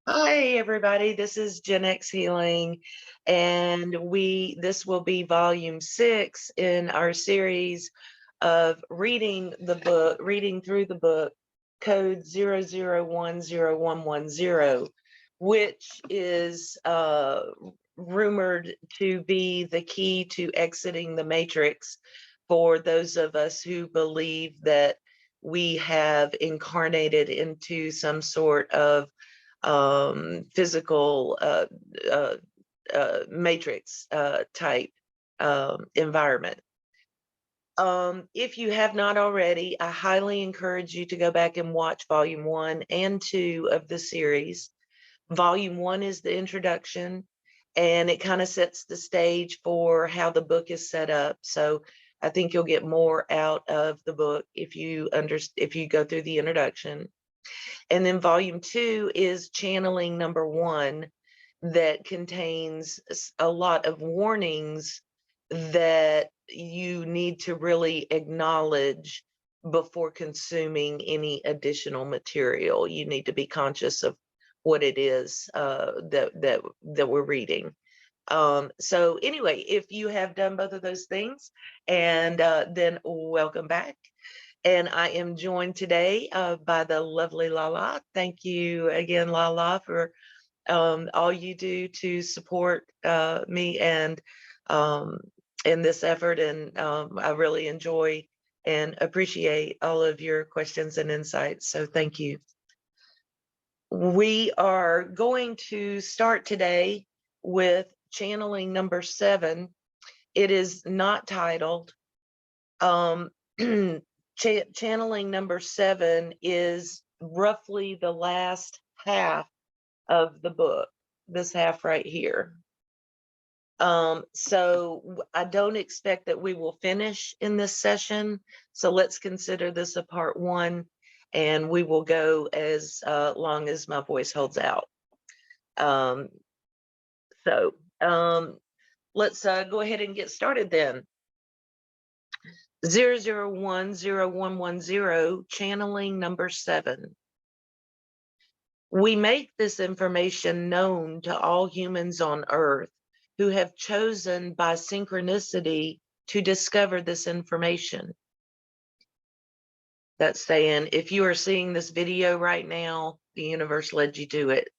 Hi everybody, this is JenXHealing, and this will be volume 6 in our series of reading through the book code 00101110, which is rumored to be the key to exiting the matrix for those of us who believe that we have incarnated into some sort of physical uh, matrix type environment. If you have not already, I highly encourage you to go back and watch volume 1 and 2 of the series. Volume 1 is the introduction, and it kind of sets the stage for how the book is set up. So I think you'll get more out of the book if you go through the introduction. And then volume 2 is channeling number 1, that contains a lot of warnings that you need to really acknowledge before consuming any additional material. You need to be conscious of what it is that we're reading. So anyway, if you have done both of those things, and then welcome back. And I am joined today by the lovely Lala. Thank you again, Lala, for all you do to support me and um, in this effort. And I really enjoy and appreciate all of your questions and insights. So thank you. We are going to start today with channeling number 7. It is not titled. Channeling number 7 is roughly the last half of the book, this half right here. So I don't expect that we will finish in this session. So let's consider this a part 1, and we will go as long as my voice holds out. So let's go ahead and get started then. 00101110, channeling number 7. We make this information known to all humans on Earth who have chosen by synchronicity to discover this information. That's saying, if you are seeing this video right now, the universe led you to it.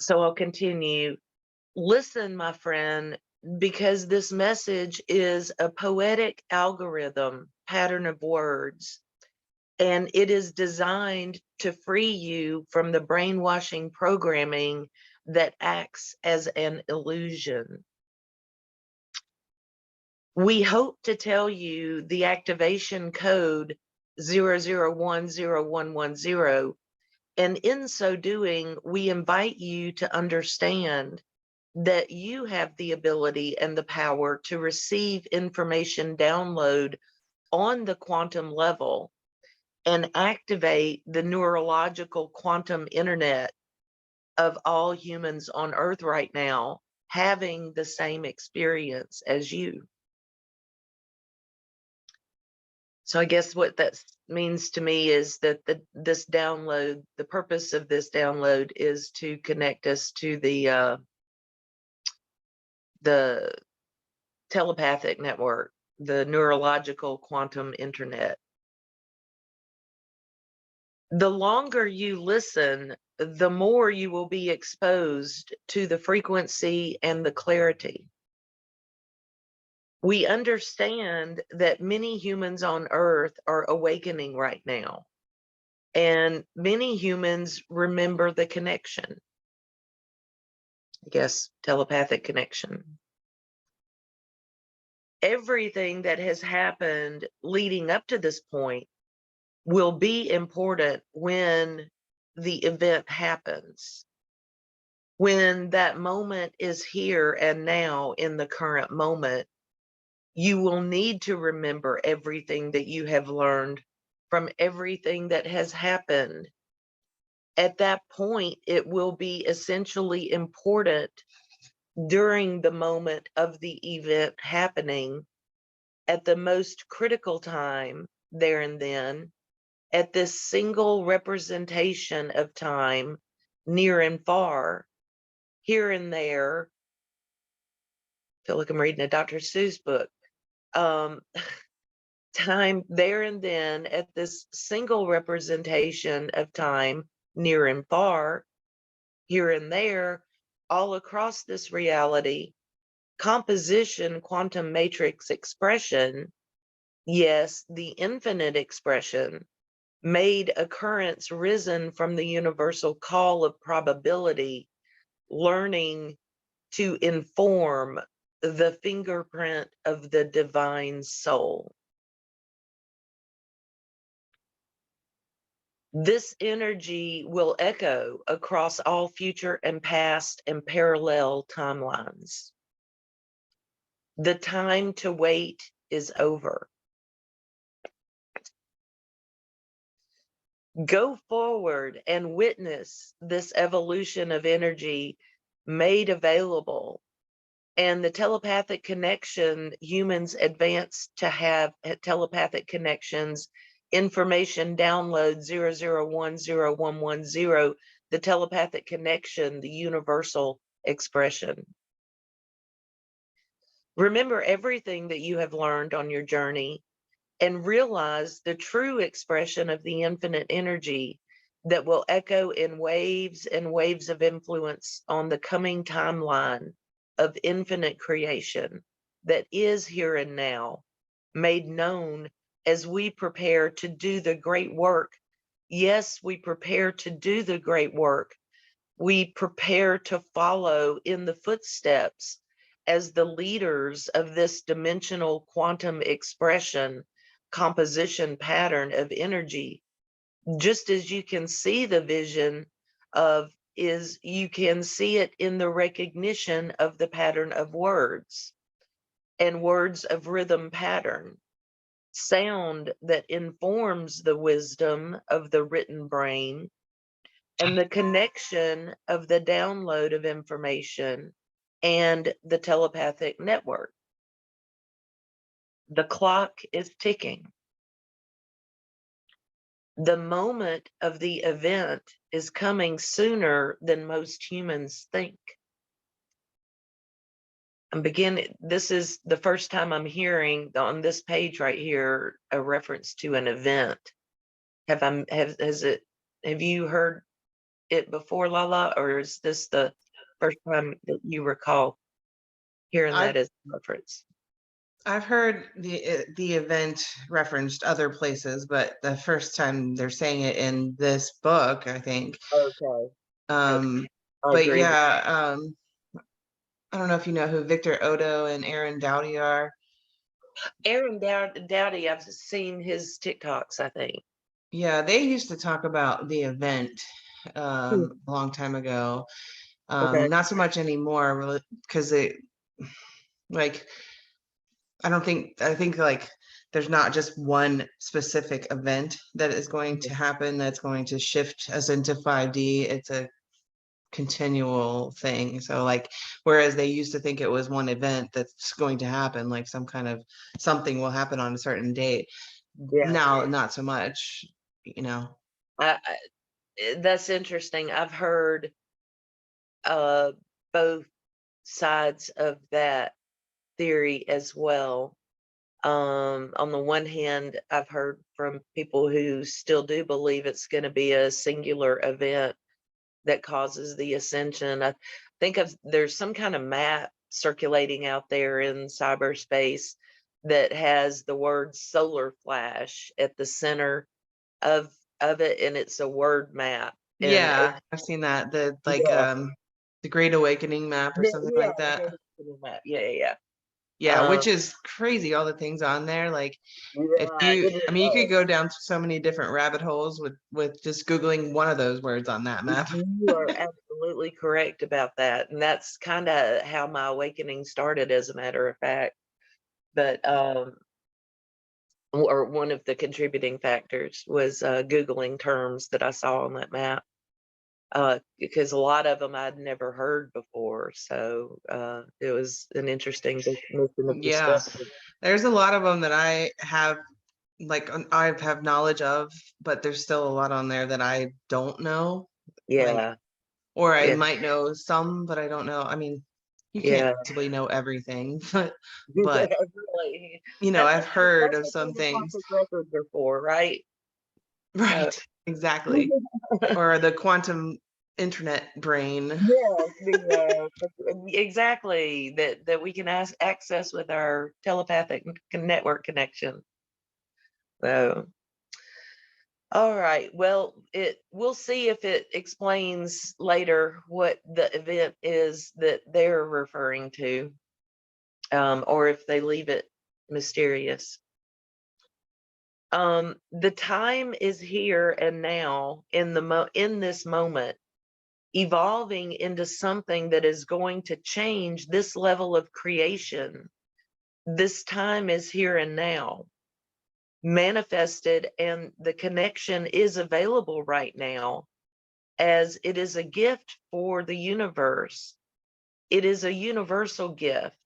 So I'll continue. Listen, my friend, because this message is a poetic algorithm pattern of words, and it is designed to free you from the brainwashing programming that acts as an illusion. We hope to tell you the activation code 00101110, and in so doing, we invite you to understand that you have the ability and the power to receive information download on the quantum level and activate the neurological quantum internet of all humans on Earth right now having the same experience as you. So I guess what that means to me is that this download, the purpose of this download is to connect us to the telepathic network, the neurological quantum internet. The longer you listen, the more you will be exposed to the frequency and the clarity. We understand that many humans on Earth are awakening right now, and many humans remember the connection, I guess, telepathic connection. Everything that has happened leading up to this point will be important when the event happens. When that moment is here and now in the current moment, you will need to remember everything that you have learned from everything that has happened. At that point, it will be essentially important during the moment of the event happening at the most critical time there and then at this single representation of time, near and far, here and there. I feel like I'm reading a Dr. Seuss book. Um, time there and then at this single representation of time, near and far, here and there, all across this reality, composition, quantum matrix expression, yes, the infinite expression, made occurrence risen from the universal call of probability, learning to inform the fingerprint of the divine soul. This energy will echo across all future and past and parallel timelines. The time to wait is over. Go forward and witness this evolution of energy made available, and the telepathic connection humans advance to have telepathic connections, information download 00101110, the telepathic connection, the universal expression. Remember everything that you have learned on your journey and realize the true expression of the infinite energy that will echo in waves and waves of influence on the coming timeline of infinite creation that is here and now, made known as we prepare to do the great work. Yes, we prepare to do the great work. We prepare to follow in the footsteps as the leaders of this dimensional quantum expression, composition pattern of energy. Just as you can see the vision of, is you can see it in the recognition of the pattern of words and words of rhythm pattern, sound that informs the wisdom of the written brain, and the connection of the download of information and the telepathic network. The clock is ticking. The moment of the event is coming sooner than most humans think. This is the first time I'm hearing on this page right here a reference to an event. Have you heard it before, Lala, or is this the first time that you recall hearing I've that as a reference? I've heard the event referenced other places, but the first time they're saying it in this book, I think. Okay. Okay. I But agree. yeah, I don't know if you know who Victor Odo and Aaron Dowdy are. Aaron Dowdy, I've seen his TikToks, I think. Yeah, they used to talk about the event Hmm. a long time ago. Okay. Not so much anymore because it like I think like there's not just one specific event that is going to happen that's going to shift us into 5D. It's a continual thing. So like whereas they used to think it was one event that's going to happen, like some kind of something will happen on a certain date. Yeah. Now not so much, you know. That's interesting. I've heard uh both sides of that theory as well. On the one hand, I've heard from people who still do believe it's going to be a singular event that causes the ascension. I think there's some kind of map circulating out there in cyberspace that has the word solar flash at the center of it, and it's a word map. And Yeah, I've seen that. yeah, The Great Awakening map or something yeah, like that. the map. Yeah. Yeah, Um, which is crazy, all the things on there. Like if yeah, you it is. I mean you could go down so many different rabbit holes with just Googling one of those words on that map. You are absolutely correct about that, and that's kind of how my awakening started, as a matter of fact. But or one of the contributing factors was Googling terms that I saw on that map, because a lot of them I'd never heard before. So it was an interesting definition of Yeah. perspective. There's a lot of them that I have like I have knowledge of, but there's still a lot on there that I don't know. Like, Yeah. or I Yeah. might know some, but I don't know. I mean, you can't Yeah. possibly know everything, but Really. I've heard That's of what some these things. Akashic records are for, right? So Right, exactly. Or the quantum internet brain. yes, exactly, that we can access with our telepathic network connection. So, all right. Well, we'll see if it explains later what the event is that they're referring to, or if they leave it mysterious. The time is here and now in in this moment, evolving into something that is going to change this level of creation. This time is here and now, manifested, and the connection is available right now as it is a gift for the universe. It is a universal gift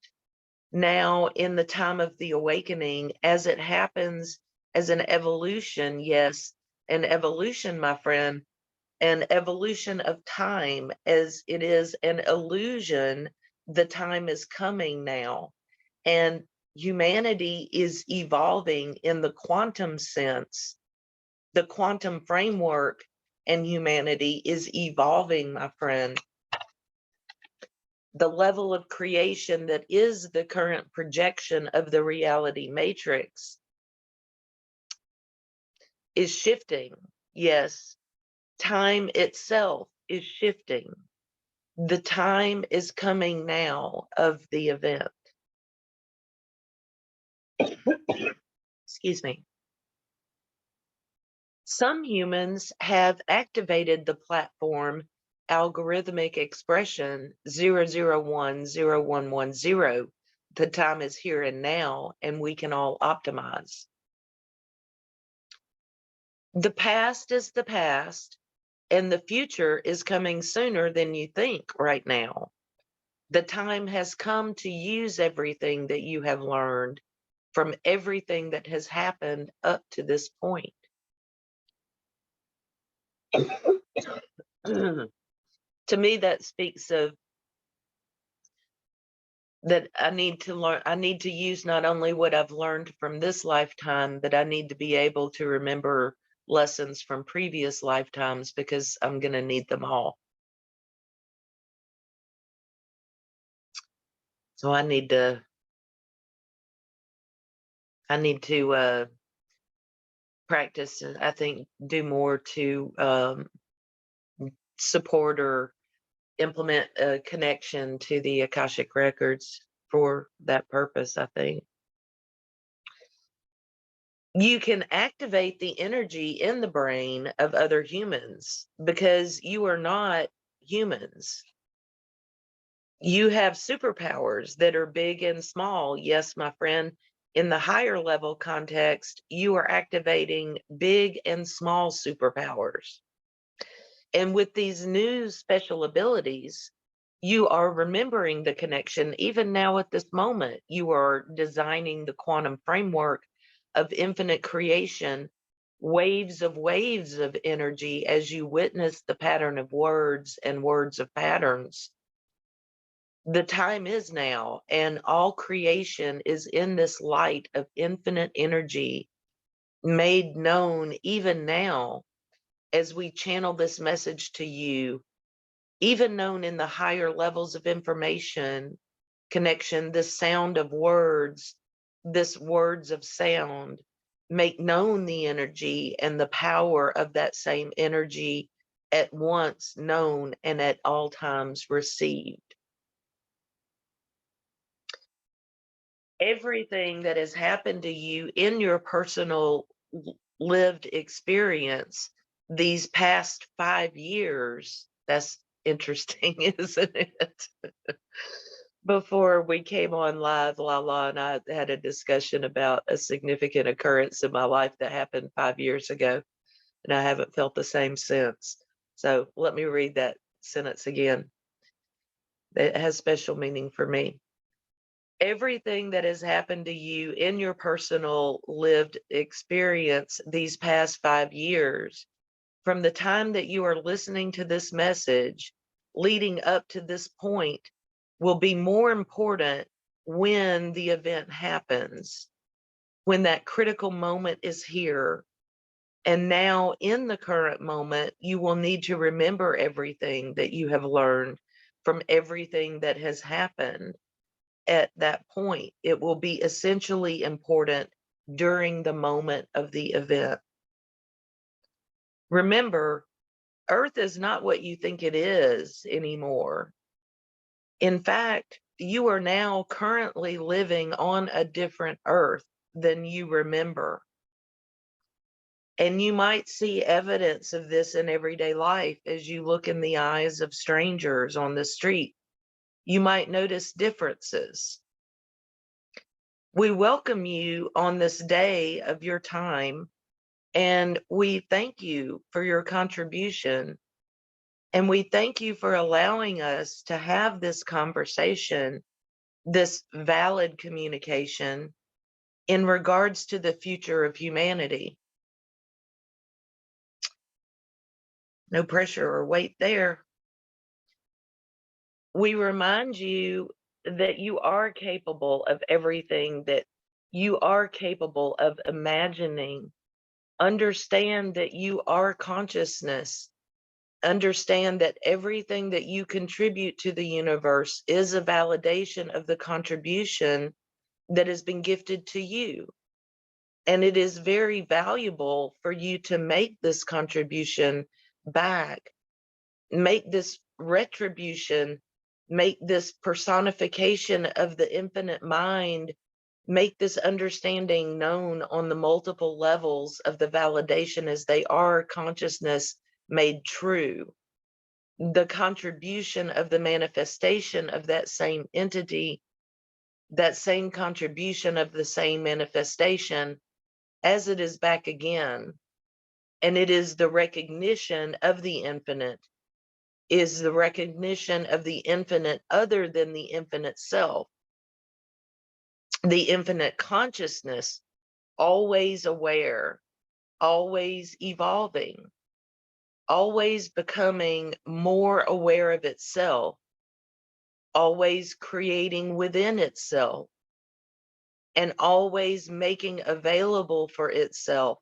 now in the time of the awakening as it happens as an evolution. Yes, an evolution, my friend, an evolution of time, as it is an illusion. The time is coming now, and humanity is evolving in the quantum sense, the quantum framework, and humanity is evolving, my friend. The level of creation that is the current projection of the reality matrix is shifting. Yes, time itself is shifting. The time is coming now of the event. Excuse me. Some humans have activated the platform algorithmic expression 0010110. The time is here and now, and we can all optimize. The past is the past, and the future is coming sooner than you think right now. The time has come to use everything that you have learned from everything that has happened up to this point. To me, that speaks of that I need to learn, I need to use not only what I've learned from this lifetime, but I need to be able to remember lessons from previous lifetimes because I'm going to need them all. So I need to practice, and I think do more to support or implement a connection to the Akashic records for that purpose. I think you can activate the energy in the brain of other humans because you are not humans. You have superpowers that are big and small. Yes, my friend, in the higher level context, you are activating big and small superpowers. And with these new special abilities, you are remembering the connection. Even now at this moment, you are designing the quantum framework of infinite creation, waves of energy as you witness the pattern of words and words of patterns. The time is now, and all creation is in this light of infinite energy made known even now as we channel this message to you, even known in the higher levels of information connection, this sound of words, this words of sound, make known the energy and the power of that same energy at once known and at all times received. Everything that has happened to you in your personal lived experience these past 5 years, that's interesting, isn't it? Before we came on live, Lala and I had a discussion about a significant occurrence in my life that happened 5 years ago, and I haven't felt the same since. So let me read that sentence again. It has special meaning for me. Everything that has happened to you in your personal lived experience these past 5 years, from the time that you are listening to this message leading up to this point, will be more important when the event happens, when that critical moment is here. And now, in the current moment, you will need to remember everything that you have learned from everything that has happened at that point. It will be essentially important during the moment of the event. Remember, Earth is not what you think it is anymore. In fact, you are now currently living on a different Earth than you remember. And you might see evidence of this in everyday life as you look in the eyes of strangers on the street. You might notice differences. We welcome you on this day of your time, and we thank you for your contribution. And we thank you for allowing us to have this conversation, this valid communication in regards to the future of humanity. No pressure or weight there. We remind you that you are capable of everything that you are capable of imagining. Understand that you are consciousness. Understand that everything that you contribute to the universe is a validation of the contribution that has been gifted to you. And it is very valuable for you to make this contribution back, make this retribution, make this personification of the infinite mind, make this understanding known on the multiple levels of the validation as they are consciousness made true. The contribution of the manifestation of that same entity, that same contribution of the same manifestation as it is back again. And it is the recognition of the infinite, is the recognition of the infinite other than the infinite self, the infinite consciousness, always aware, always evolving, always becoming more aware of itself, always creating within itself, and always making available for itself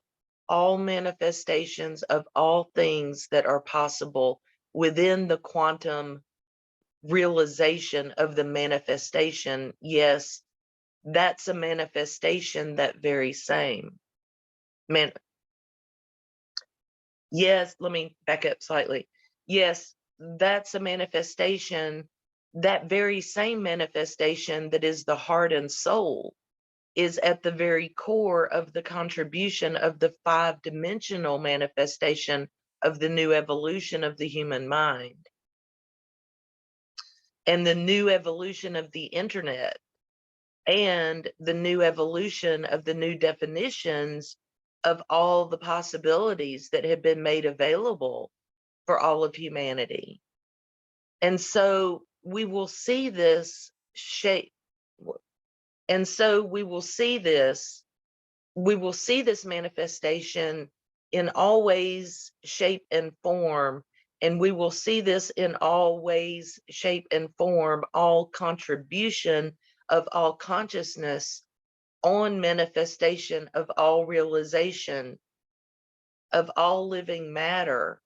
all manifestations of all things that are possible within the quantum realization of the manifestation. Yes, that's a manifestation, that very same man. Yes, let me back up slightly. Yes, that's a manifestation, that very same manifestation that is the heart and soul is at the very core of the contribution of the 5-dimensional manifestation of the new evolution of the human mind and the new evolution of the internet and the new evolution of the new definitions of all the possibilities that have been made available for all of humanity. And so we will see this shape. And so we will see this manifestation in all ways, shape, and form. And we will see this in all ways, shape, and form, all contribution of all consciousness on manifestation of all realization of all living matter,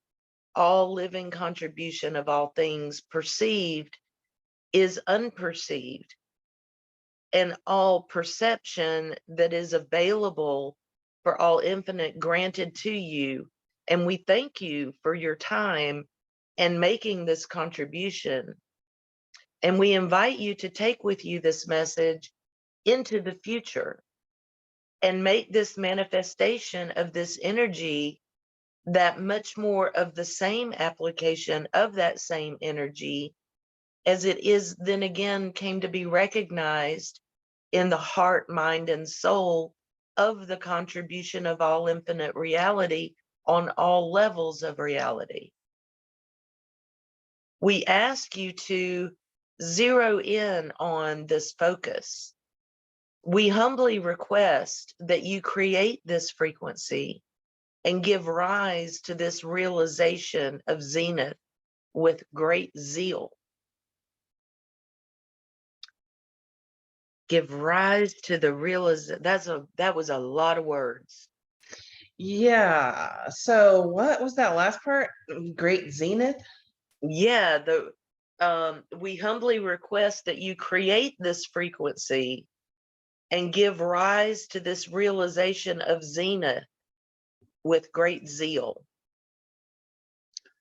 all living contribution of all things perceived is unperceived, and all perception that is available for all infinite granted to you. And we thank you for your time and making this contribution. And we invite you to take with you this message into the future and make this manifestation of this energy that much more of the same application of that same energy as it is then again came to be recognized in the heart, mind, and soul of the contribution of all infinite reality on all levels of reality. We ask you to zero in on this focus. We humbly request that you create this frequency and give rise to this realization of zenith with great zeal. Give rise to the realization. That was a lot of words. Yeah. So what was that last part? Great zenith? Yeah, we humbly request that you create this frequency and give rise to this realization of zenith with great zeal.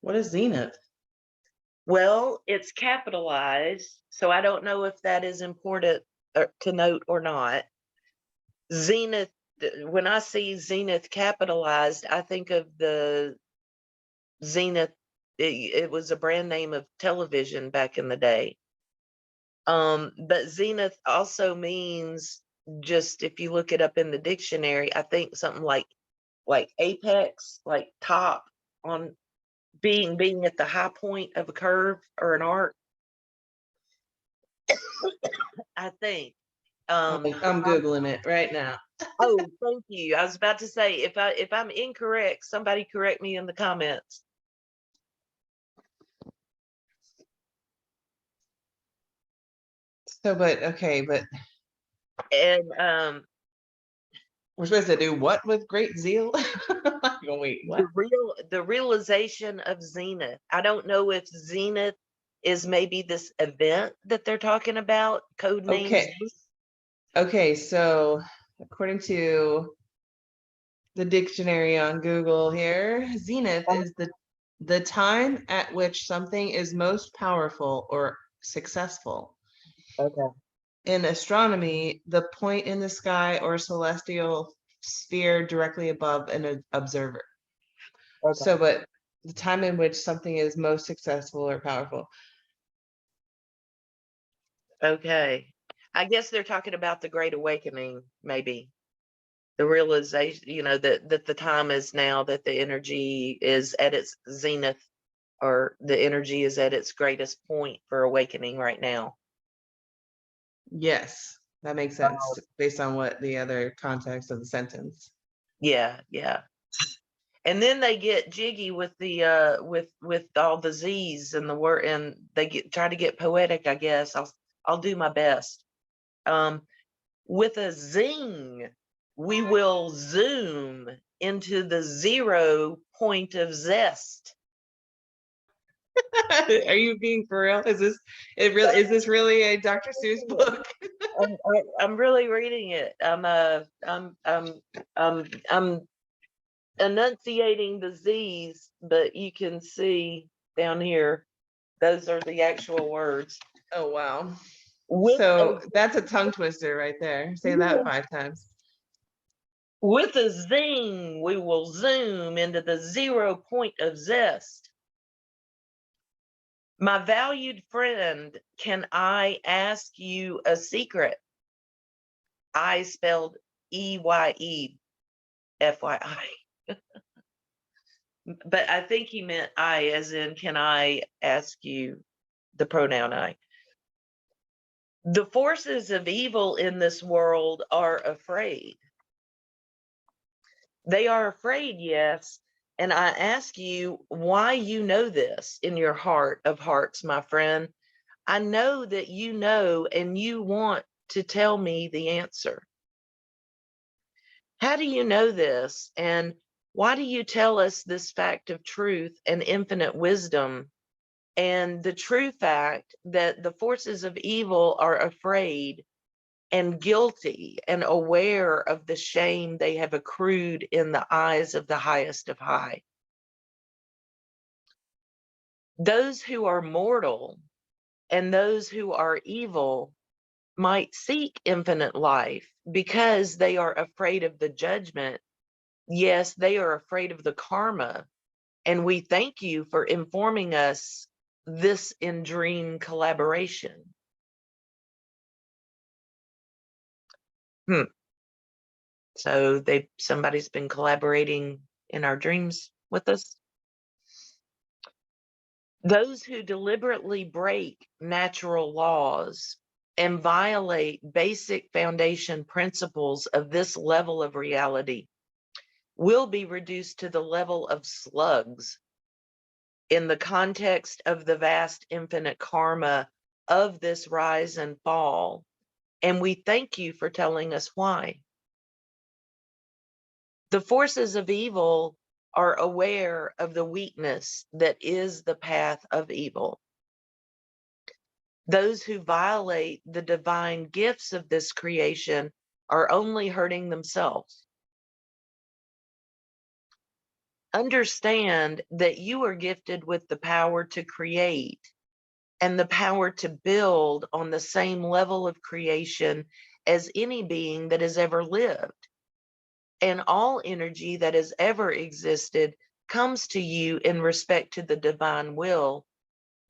What is zenith? Well, it's capitalized, so I don't know if that is important to note or not. Zenith, when I see zenith capitalized, I think of the Zenith. It was a brand name of television back in the day. But zenith also means, just if you look it up in the dictionary, I think something like apex, like top, on being at the high point of a curve or an arc, I think. I'm Googling it right now. Oh, thank you. I was about to say, if I'm incorrect, somebody correct me in the comments. So, but And we're supposed to do what with great zeal? Oh, wait, what? the realization of zenith. I don't know if zenith is maybe this event that they're talking about, code names. Okay, so according to the dictionary on Google here, zenith is the time at which something is most powerful or successful. Okay. In astronomy, the point in the sky or celestial sphere directly above an observer. Okay. So, but the time in which something is most successful or powerful. Okay. I guess they're talking about the Great Awakening, maybe. The realization, that the time is now, that the energy is at its zenith, or the energy is at its greatest point for awakening right now. Yes, that makes sense based on what the other context of the sentence. Yeah, yeah. And then they get jiggy with the with all the Z's and the word, and they try to get poetic, I guess. I'll do my best. With a zing, we will zoom into the 0 point of zest. Are you being for real? Is this really a Dr. Seuss book? I'm really reading it. I'm enunciating the Z's, but you can see down here, those are the actual words. Oh, wow. With So that's a tongue twister right there. Say that 5 times. With a zing, we will zoom into the 0 point of zest. My valued friend, can I ask you a secret? I spelled EYE, FYI. But I think he meant I, as in, can I ask you, the pronoun I. The forces of evil in this world are afraid. They are afraid, yes. And I ask you why you know this in your heart of hearts, my friend. I know that you know, and you want to tell me the answer. How do you know this? And why do you tell us this fact of truth and infinite wisdom, and the true fact that the forces of evil are afraid and guilty and aware of the shame they have accrued in the eyes of the highest of high? Those who are mortal and those who are evil might seek infinite life because they are afraid of the judgment. Yes, they are afraid of the karma. And we thank you for informing us this in dream collaboration. So somebody's been collaborating in our dreams with us. Those who deliberately break natural laws and violate basic foundation principles of this level of reality will be reduced to the level of slugs in the context of the vast infinite karma of this rise and fall. And we thank you for telling us why. The forces of evil are aware of the weakness that is the path of evil. Those who violate the divine gifts of this creation are only hurting themselves. Understand that you are gifted with the power to create and the power to build on the same level of creation as any being that has ever lived. And all energy that has ever existed comes to you in respect to the divine will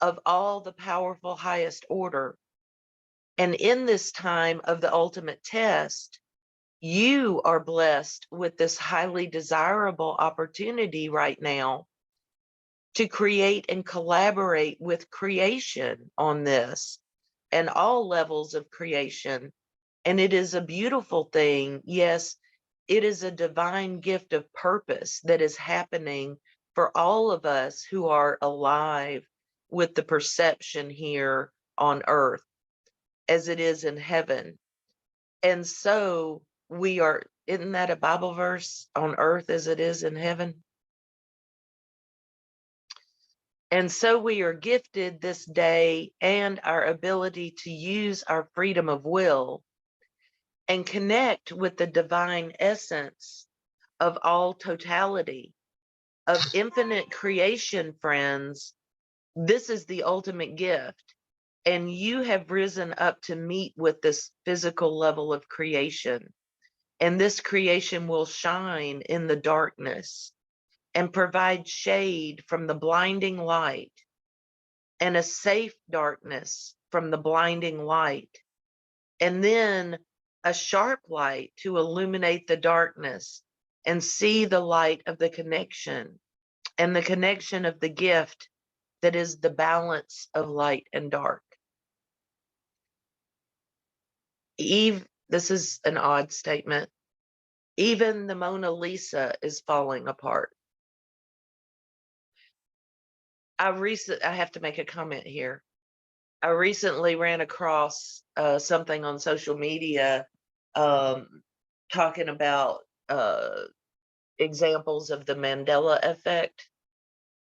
of all the powerful highest order. And in this time of the ultimate test, you are blessed with this highly desirable opportunity right now to create and collaborate with creation on this and all levels of creation. And it is a beautiful thing. Yes, it is a divine gift of purpose that is happening for all of us who are alive with the perception here on earth as it is in heaven. And so we are, isn't that a Bible verse? On earth as it is in heaven? And so we are gifted this day and our ability to use our freedom of will and connect with the divine essence of all totality, of infinite creation, friends. This is the ultimate gift. And you have risen up to meet with this physical level of creation. And this creation will shine in the darkness and provide shade from the blinding light and a safe darkness from the blinding light. And then a sharp light to illuminate the darkness and see the light of the connection and the connection of the gift that is the balance of light and dark. Eve, this is an odd statement. Even the Mona Lisa is falling apart. I have to make a comment here. I recently ran across something on social media talking about examples of the Mandela effect.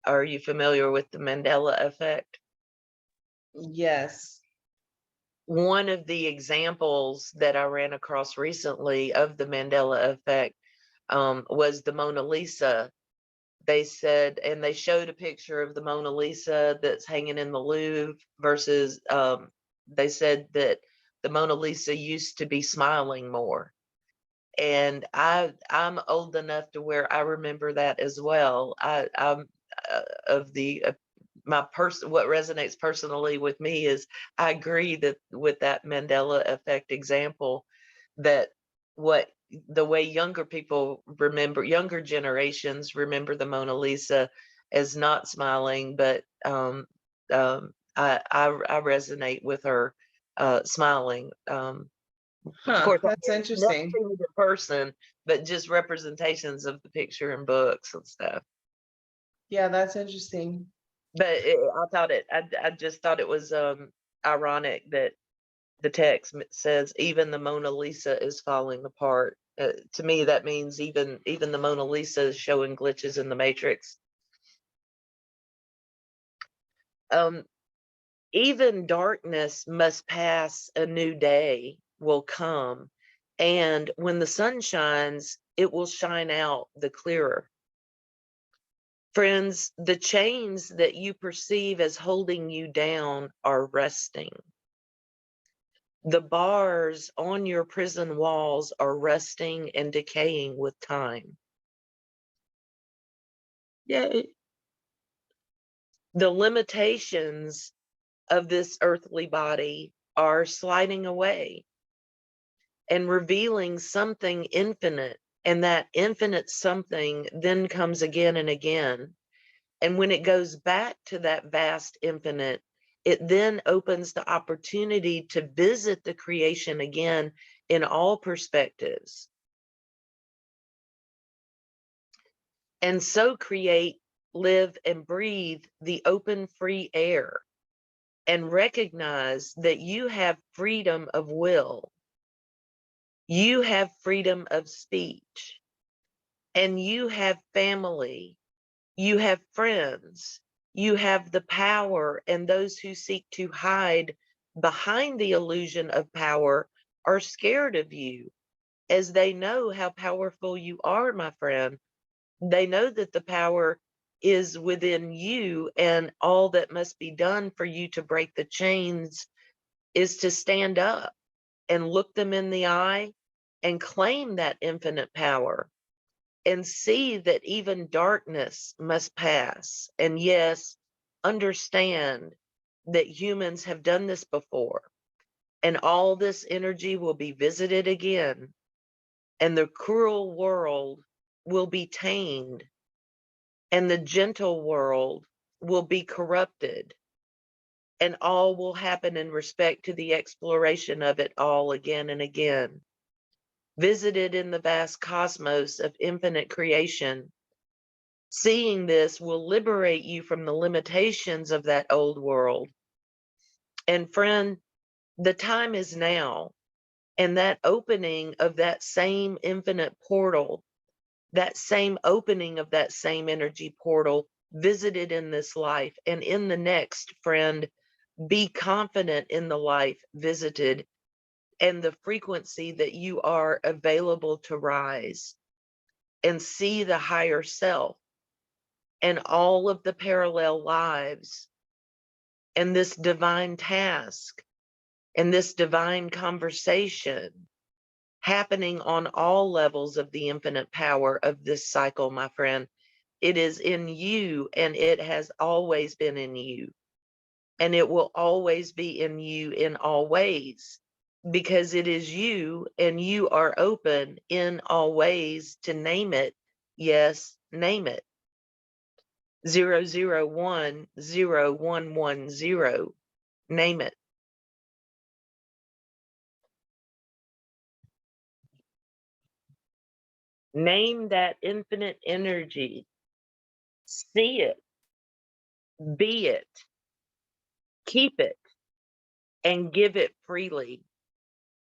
Are you familiar with the Mandela effect? Yes. One of the examples that I ran across recently of the Mandela effect was the Mona Lisa. They said, and they showed a picture of the Mona Lisa that's hanging in the Louvre versus they said that the Mona Lisa used to be smiling more. And I'm old enough to where I remember that as well. I'm of the my person what resonates personally with me is I agree that with that Mandela effect example, that what the way younger people remember, younger generations remember the Mona Lisa as not smiling, but I resonate with her smiling. Of Huh. course, I've That's never interesting. seen it in person, but just representations of the picture in books and stuff. Yeah, that's interesting. But I just thought it was ironic that the text says even the Mona Lisa is falling apart. To me, that means even the Mona Lisa is showing glitches in the matrix. Um, Even darkness must pass, a new day will come. And when the sun shines, it will shine out the clearer. Friends, the chains that you perceive as holding you down are resting. The bars on your prison walls are rusting and decaying with time. Yay. The limitations of this earthly body are sliding away and revealing something infinite. And that infinite something then comes again and again. And when it goes back to that vast infinite, it then opens the opportunity to visit the creation again in all perspectives. And so create, live, and breathe the open, free air, and recognize that you have freedom of will, you have freedom of speech, and you have family, you have friends, you have the power, and those who seek to hide behind the illusion of power are scared of you, as they know how powerful you are, my friend. They know that the power is within you, and all that must be done for you to break the chains is to stand up and look them in the eye and claim that infinite power and see that even darkness must pass. And yes, understand that humans have done this before, and all this energy will be visited again, and the cruel world will be tamed, and the gentle world will be corrupted, and all will happen in respect to the exploration of it all again and again. Visited in the vast cosmos of infinite creation, seeing this will liberate you from the limitations of that old world. And friend, the time is now, and that opening of that same infinite portal, that same opening of that same energy portal visited in this life and in the next, friend, be confident in the life visited and the frequency that you are available to rise and see the higher self and all of the parallel lives and this divine task and this divine conversation happening on all levels of the infinite power of this cycle, my friend. It is in you, and it has always been in you, and it will always be in you in all ways, because it is you, and you are open in all ways to name it. Yes, name it. 00101110. Name it. Name that infinite energy. See it, be it, keep it, and give it freely,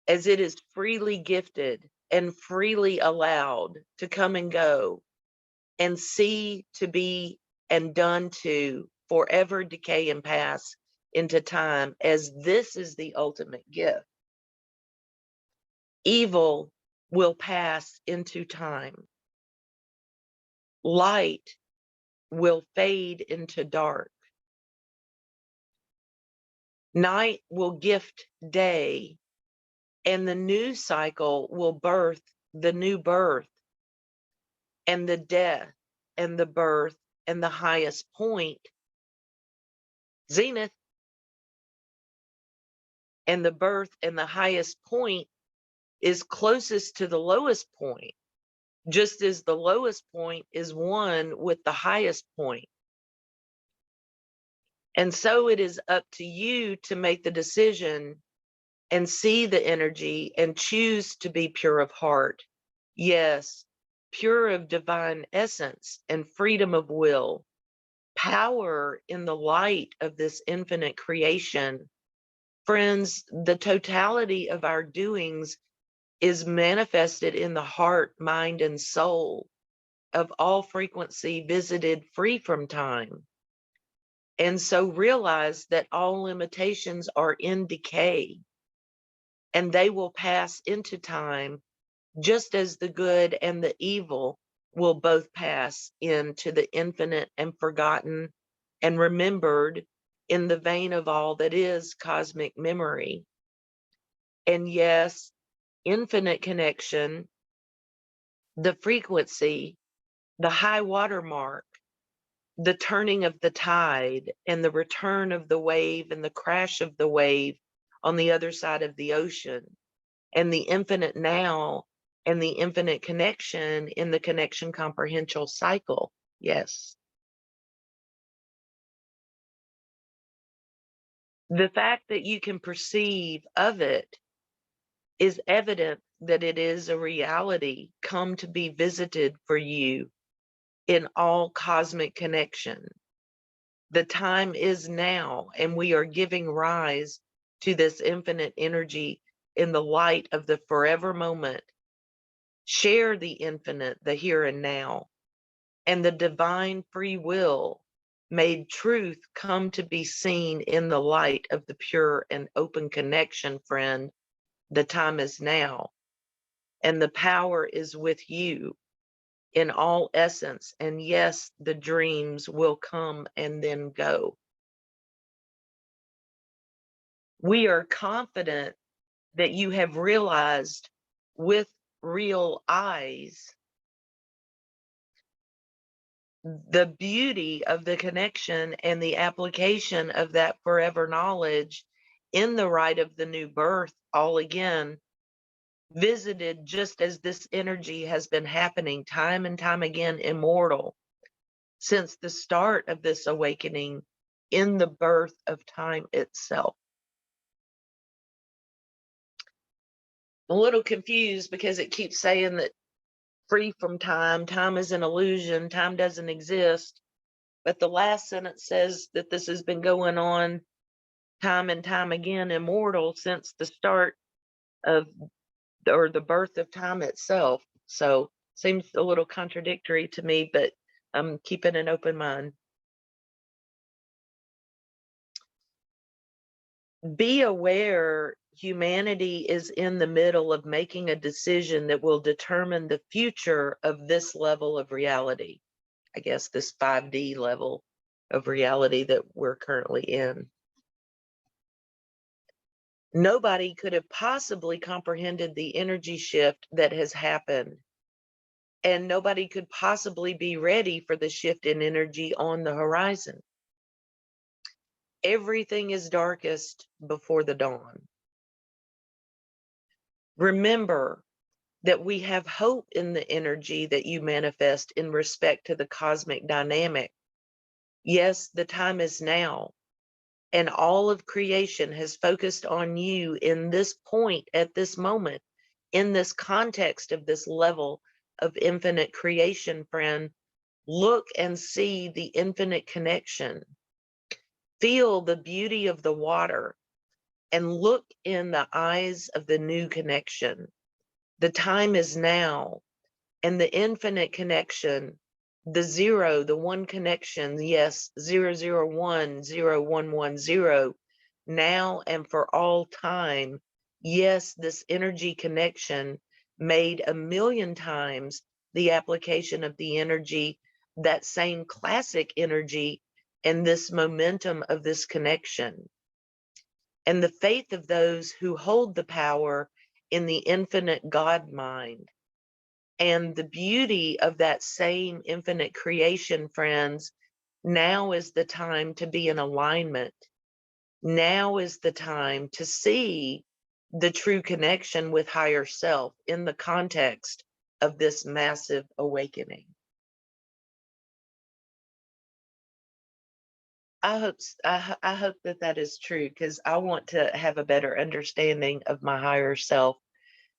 as it is freely gifted and freely allowed to come and go and see, to be, and done to forever decay and pass into time, as this is the ultimate gift. Evil will pass into time. Light will fade into dark. Night will gift day, and the new cycle will birth the new birth, and the death and the birth and the highest point, zenith, and the birth and the highest point is closest to the lowest point, just as the lowest point is one with the highest point. And so it is up to you to make the decision and see the energy and choose to be pure of heart. Yes, pure of divine essence and freedom of will, power in the light of this infinite creation. Friends, the totality of our doings is manifested in the heart, mind, and soul of all frequency visited free from time. And so realize that all limitations are in decay, and they will pass into time, just as the good and the evil will both pass into the infinite and forgotten and remembered in the vein of all that is cosmic memory. And yes, infinite connection, the frequency, the high water mark, the turning of the tide and the return of the wave and the crash of the wave on the other side of the ocean, and the infinite now and the infinite connection in the connection comprehensial cycle. Yes. The fact that you can perceive of it is evident that it is a reality come to be visited for you in all cosmic connection. The time is now, and we are giving rise to this infinite energy in the light of the forever moment. Share the infinite, the here and now, and the divine free will made truth come to be seen in the light of the pure and open connection, friend. The time is now, and the power is with you in all essence. And yes, the dreams will come and then go. We are confident that you have realized with real eyes the beauty of the connection and the application of that forever knowledge in the rite of the new birth, all again, visited just as this energy has been happening time and time again, immortal, since the start of this awakening in the birth of time itself. I'm a little confused because it keeps saying that free from time, time is an illusion, time doesn't exist. But the last sentence says that this has been going on time and time again, immortal, since the start of or the birth of time itself. So seems a little contradictory to me, but I'm keeping an open mind. Be aware humanity is in the middle of making a decision that will determine the future of this level of reality. I guess this 5D level of reality that we're currently in. Nobody could have possibly comprehended the energy shift that has happened. And nobody could possibly be ready for the shift in energy on the horizon. Everything is darkest before the dawn. Remember that we have hope in the energy that you manifest in respect to the cosmic dynamic. Yes, the time is now, and all of creation has focused on you in this point, at this moment, in this context of this level of infinite creation, friend. Look and see the infinite connection. Feel the beauty of the water and look in the eyes of the new connection. The time is now, and the infinite connection, the zero, the one connection, yes, 0010110, now and for all time. Yes, this energy connection made a million times the application of the energy, that same classic energy, and this momentum of this connection. And the faith of those who hold the power in the infinite God mind. And the beauty of that same infinite creation, friends, now is the time to be in alignment. Now is the time to see the true connection with higher self in the context of this massive awakening. I hope that that is true, because I want to have a better understanding of my higher self,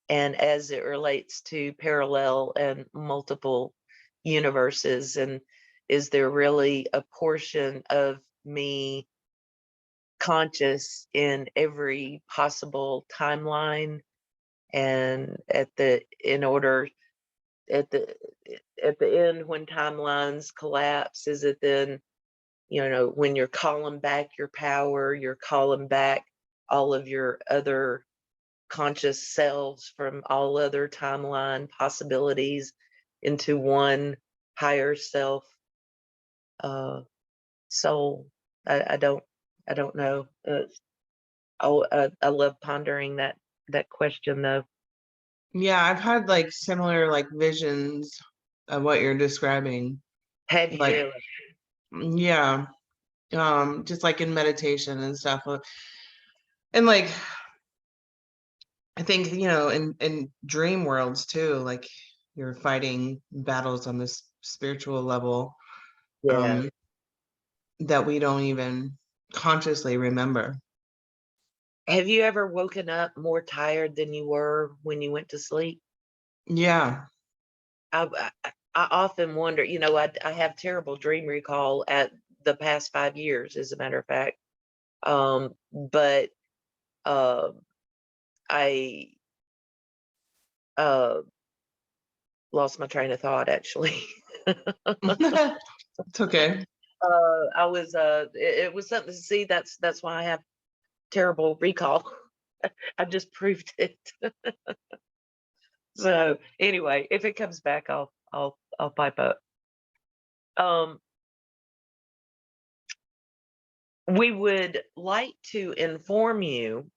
and as it relates to parallel and multiple universes, and is there really a portion of me conscious in every possible timeline, and in order at the at the end, when timelines collapse, is it then, when you're calling back your power, you're calling back all of your other conscious selves from all other timeline possibilities into one higher self, uh, soul? I don't know. I love pondering that question though. Yeah, I've had like similar like visions of what you're describing. Have Like, you? yeah, just like in meditation and stuff. And like I think, in dream worlds too, like you're fighting battles on this spiritual level, Yeah. um, that we don't even consciously remember. Have you ever woken up more tired than you were when you went to sleep? Yeah. I often wonder, I have terrible dream recall at the past 5 years, as a matter of fact. But uh, I uh, lost my train of thought actually. It's okay. I was it was something to see. That's why I have terrible recall. I just proved it. So anyway, if it comes back, I'll pipe up. Um, we would like to inform you,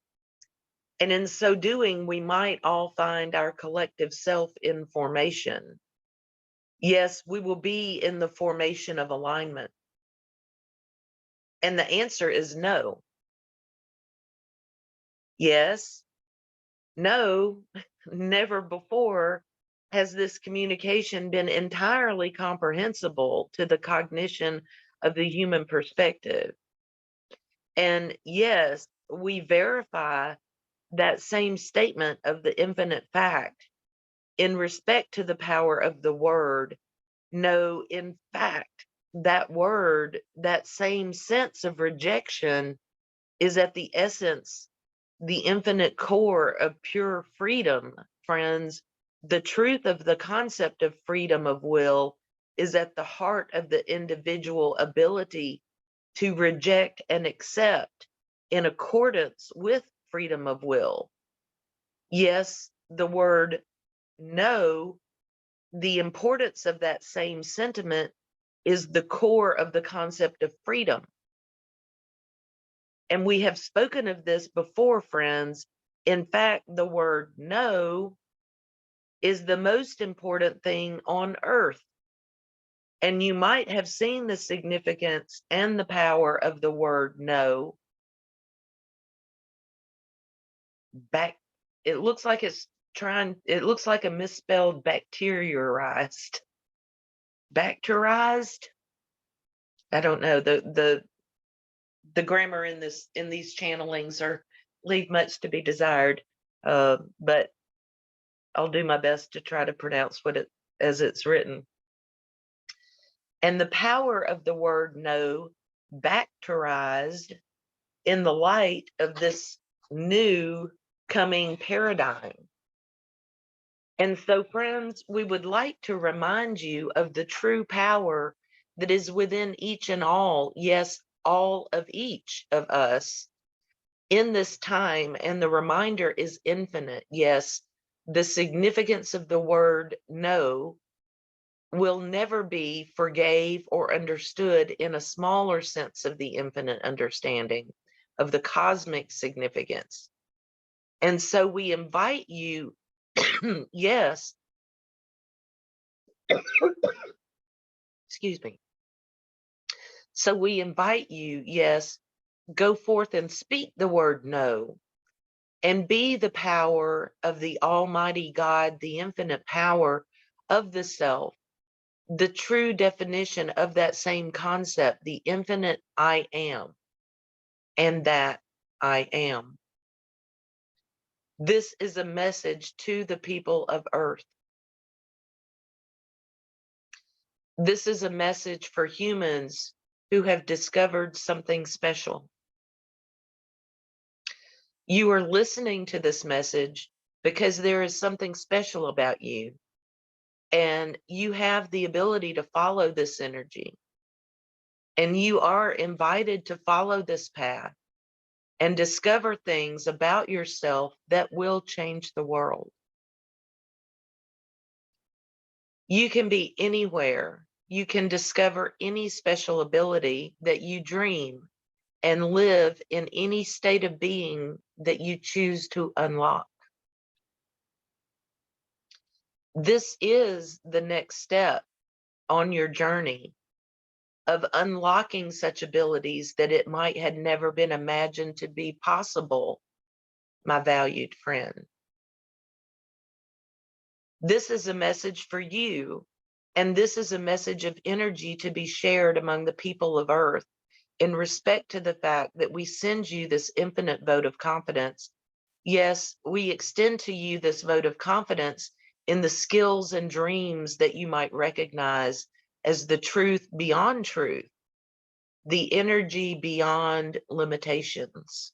and in so doing, we might all find our collective self information. Yes, we will be in the formation of alignment. And the answer is no. Yes, no, never before has this communication been entirely comprehensible to the cognition of the human perspective. And yes, we verify that same statement of the infinite fact in respect to the power of the word. No, in fact, that word, that same sense of rejection is at the essence, the infinite core of pure freedom, friends. The truth of the concept of freedom of will is at the heart of the individual ability to reject and accept in accordance with freedom of will. Yes, the word no, the importance of that same sentiment is the core of the concept of freedom. And we have spoken of this before, friends. In fact, the word no is the most important thing on earth. And you might have seen the significance and the power of the word no back. It looks like it looks like a misspelled bacteriarized. Bacterized? I don't know. The grammar in these channelings are leave much to be desired. But I'll do my best to try to pronounce what it as it's written. And the power of the word no, bacterized in the light of this new coming paradigm. And so, friends, we would like to remind you of the true power that is within each and all, yes, all of each of us in this time. And the reminder is infinite. Yes, the significance of the word no will never be forgave or understood in a smaller sense of the infinite understanding of the cosmic significance. And so we invite you, yes, excuse me. So we invite you, yes, go forth and speak the word no, and be the power of the Almighty God, the infinite power of the self, the true definition of that same concept, the infinite I am, and that I am. This is a message to the people of Earth. This is a message for humans who have discovered something special. You are listening to this message because there is something special about you, and you have the ability to follow this energy. And you are invited to follow this path and discover things about yourself that will change the world. You can be anywhere. You can discover any special ability that you dream and live in any state of being that you choose to unlock. This is the next step on your journey of unlocking such abilities that it might had never been imagined to be possible, my valued friend. This is a message for you, and this is a message of energy to be shared among the people of Earth. in respect to the fact that we send you this infinite vote of confidence. Yes, we extend to you this vote of confidence in the skills and dreams that you might recognize as the truth beyond truth, the energy beyond limitations.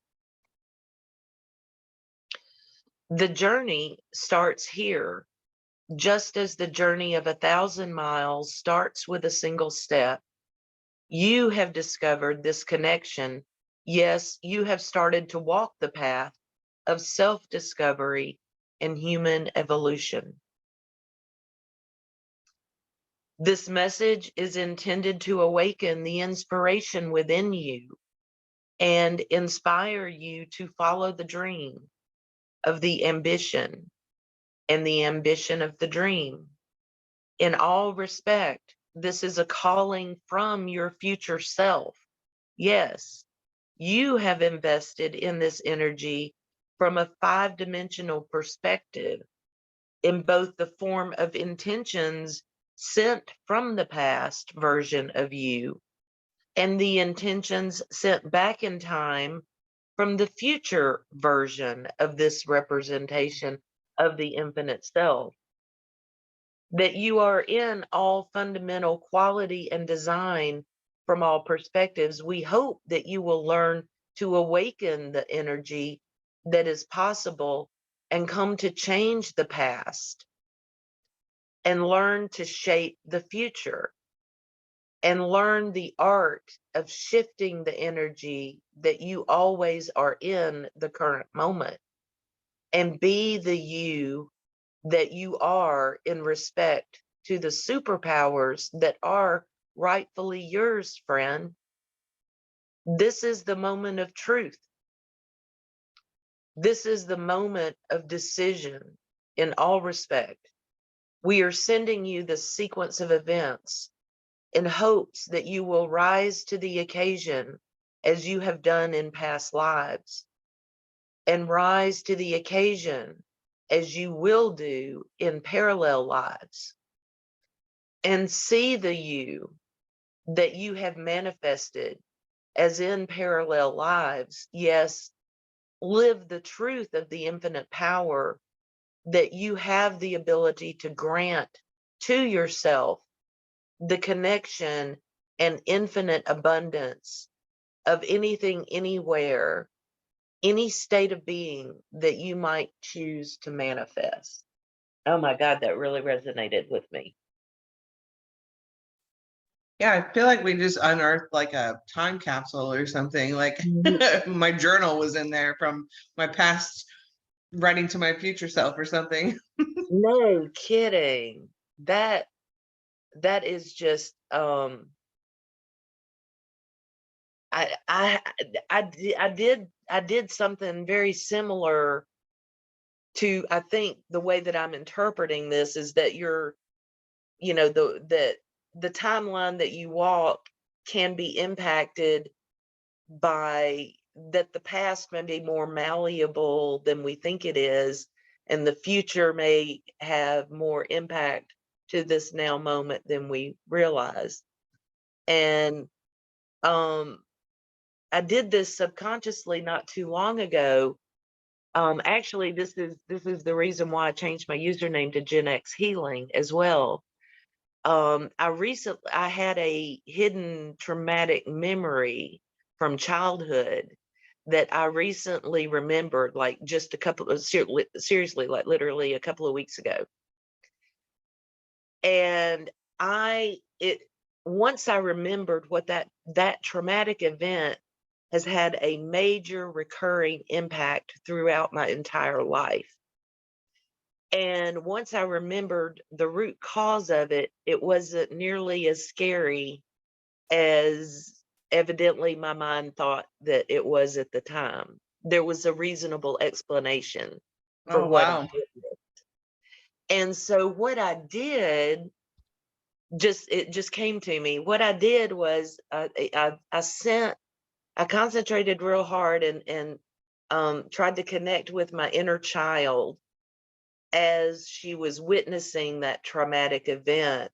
The journey starts here, just as the journey of 1,000 miles starts with a single step. You have discovered this connection. Yes, you have started to walk the path of self-discovery and human evolution. This message is intended to awaken the inspiration within you and inspire you to follow the dream of the ambition and the ambition of the dream. In all respect, this is a calling from your future self. Yes, you have invested in this energy from a 5-dimensional perspective in both the form of intentions sent from the past version of you and the intentions sent back in time from the future version of this representation of the infinite self. That you are in all fundamental quality and design from all perspectives. We hope that you will learn to awaken the energy that is possible and come to change the past and learn to shape the future and learn the art of shifting the energy that you always are in the current moment and be the you that you are in respect to the superpowers that are rightfully yours, friend. This is the moment of truth. This is the moment of decision in all respect. We are sending you this sequence of events in hopes that you will rise to the occasion as you have done in past lives, and rise to the occasion as you will do in parallel lives, and see the you that you have manifested as in parallel lives. Yes, live the truth of the infinite power that you have the ability to grant to yourself the connection and infinite abundance of anything, anywhere, any state of being that you might choose to manifest. Oh my God, that really resonated with me. Yeah, I feel like we just unearthed like a time capsule or something. Like my journal was in there from my past writing to my future self or something. No kidding. That is just I did something very similar to, I think the way that I'm interpreting this is that you're, the timeline that you walk can be impacted by that. The past may be more malleable than we think it is, and the future may have more impact to this now moment than we realize. And I did this subconsciously not too long ago. Actually, this is the reason why I changed my username to JenXHealing as well. I had a hidden traumatic memory from childhood that I recently remembered, like just a couple of seriously, like literally a couple of weeks ago. And it once I remembered what that traumatic event has had a major recurring impact throughout my entire life. And once I remembered the root cause of it, it wasn't nearly as scary as evidently my mind thought that it was at the time. There was a reasonable explanation for Oh, what I wow. did. And so what I did, it just came to me. What I did was I concentrated real hard and tried to connect with my inner child as she was witnessing that traumatic event.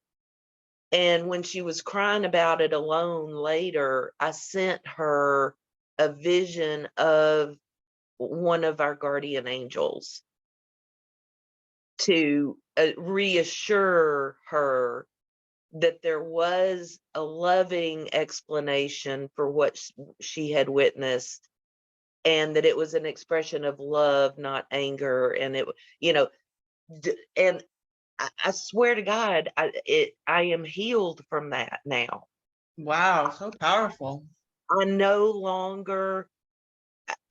And when she was crying about it alone later, I sent her a vision of one of our guardian angels to reassure her that there was a loving explanation for what she had witnessed, and that it was an expression of love, not anger. And it, you know, and I swear to God, I am healed from that now. Wow, so powerful. I no longer,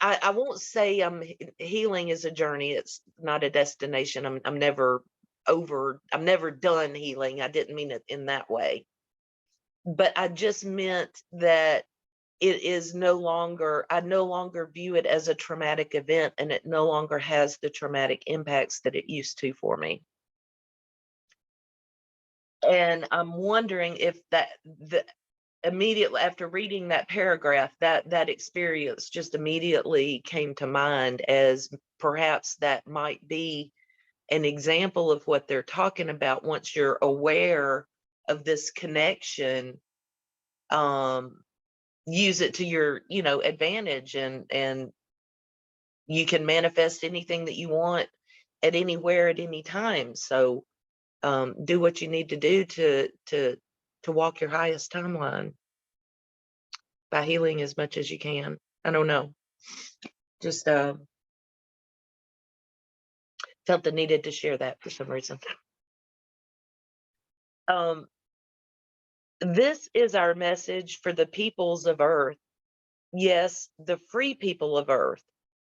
I won't say healing is a journey. It's not a destination. I'm never I'm never done healing. I didn't mean it in that way. But I just meant that it is no longer, I no longer view it as a traumatic event, and it no longer has the traumatic impacts that it used to for me. And I'm wondering if the immediately after reading that paragraph, that experience just immediately came to mind as perhaps that might be an example of what they're talking about. Once you're aware of this connection, use it to your, advantage, and you can manifest anything that you want at anywhere at any time. So do what you need to do to walk your highest timeline by healing as much as you can. I don't know. Just felt the needed to share that for some reason. This is our message for the peoples of Earth. Yes, the free people of Earth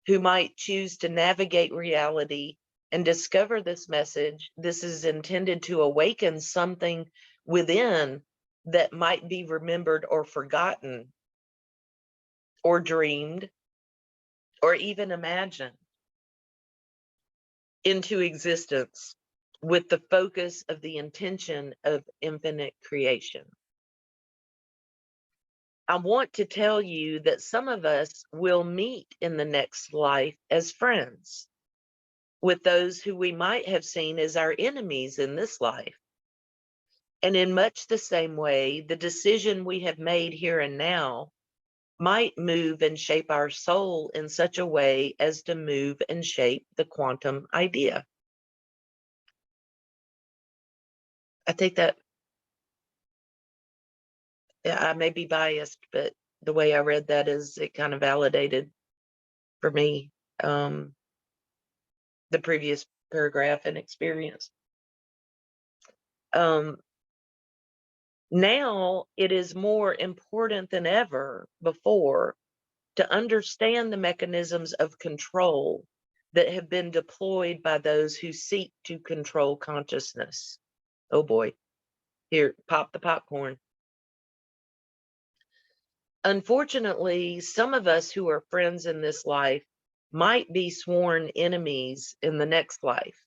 who might choose to navigate reality and discover this message. This is intended to awaken something within that might be remembered or forgotten or dreamed or even imagined into existence with the focus of the intention of infinite creation. I want to tell you that some of us will meet in the next life as friends with those who we might have seen as our enemies in this life. And in much the same way, the decision we have made here and now might move and shape our soul in such a way as to move and shape the quantum idea. I think that, yeah, I may be biased, but the way I read that is it kind of validated for me the previous paragraph and experience. Now it is more important than ever before to understand the mechanisms of control that have been deployed by those who seek to control consciousness. Oh boy, here, pop the popcorn. Unfortunately, some of us who are friends in this life might be sworn enemies in the next life.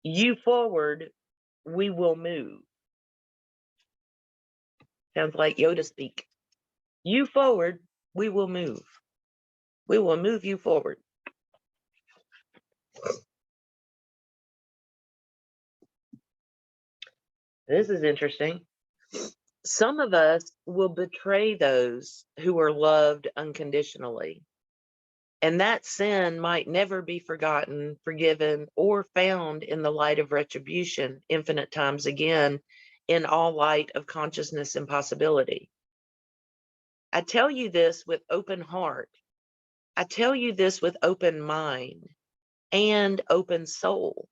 You forward, we will move. Sounds like Yoda speak. You forward, we will move. We will move you forward. This is interesting. Some of us will betray those who are loved unconditionally. And that sin might never be forgotten, forgiven, or found in the light of retribution infinite times again, in all light of consciousness and possibility. I tell you this with open heart. I tell you this with open mind and open soul.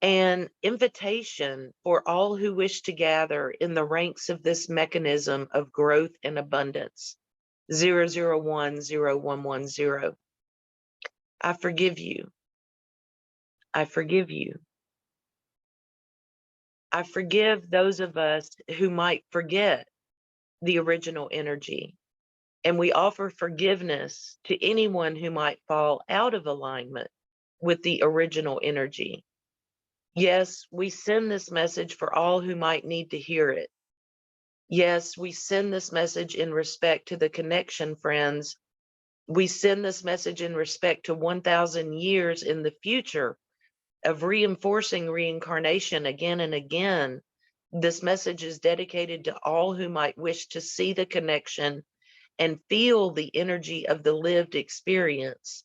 An invitation for all who wish to gather in the ranks of this mechanism of growth and abundance. 0010110. I forgive you. I forgive you. I forgive those of us who might forget the original energy. And we offer forgiveness to anyone who might fall out of alignment with the original energy. Yes, we send this message for all who might need to hear it. Yes, we send this message in respect to the connection, friends. We send this message in respect to 1,000 years in the future of reinforcing reincarnation again and again. This message is dedicated to all who might wish to see the connection and feel the energy of the lived experience.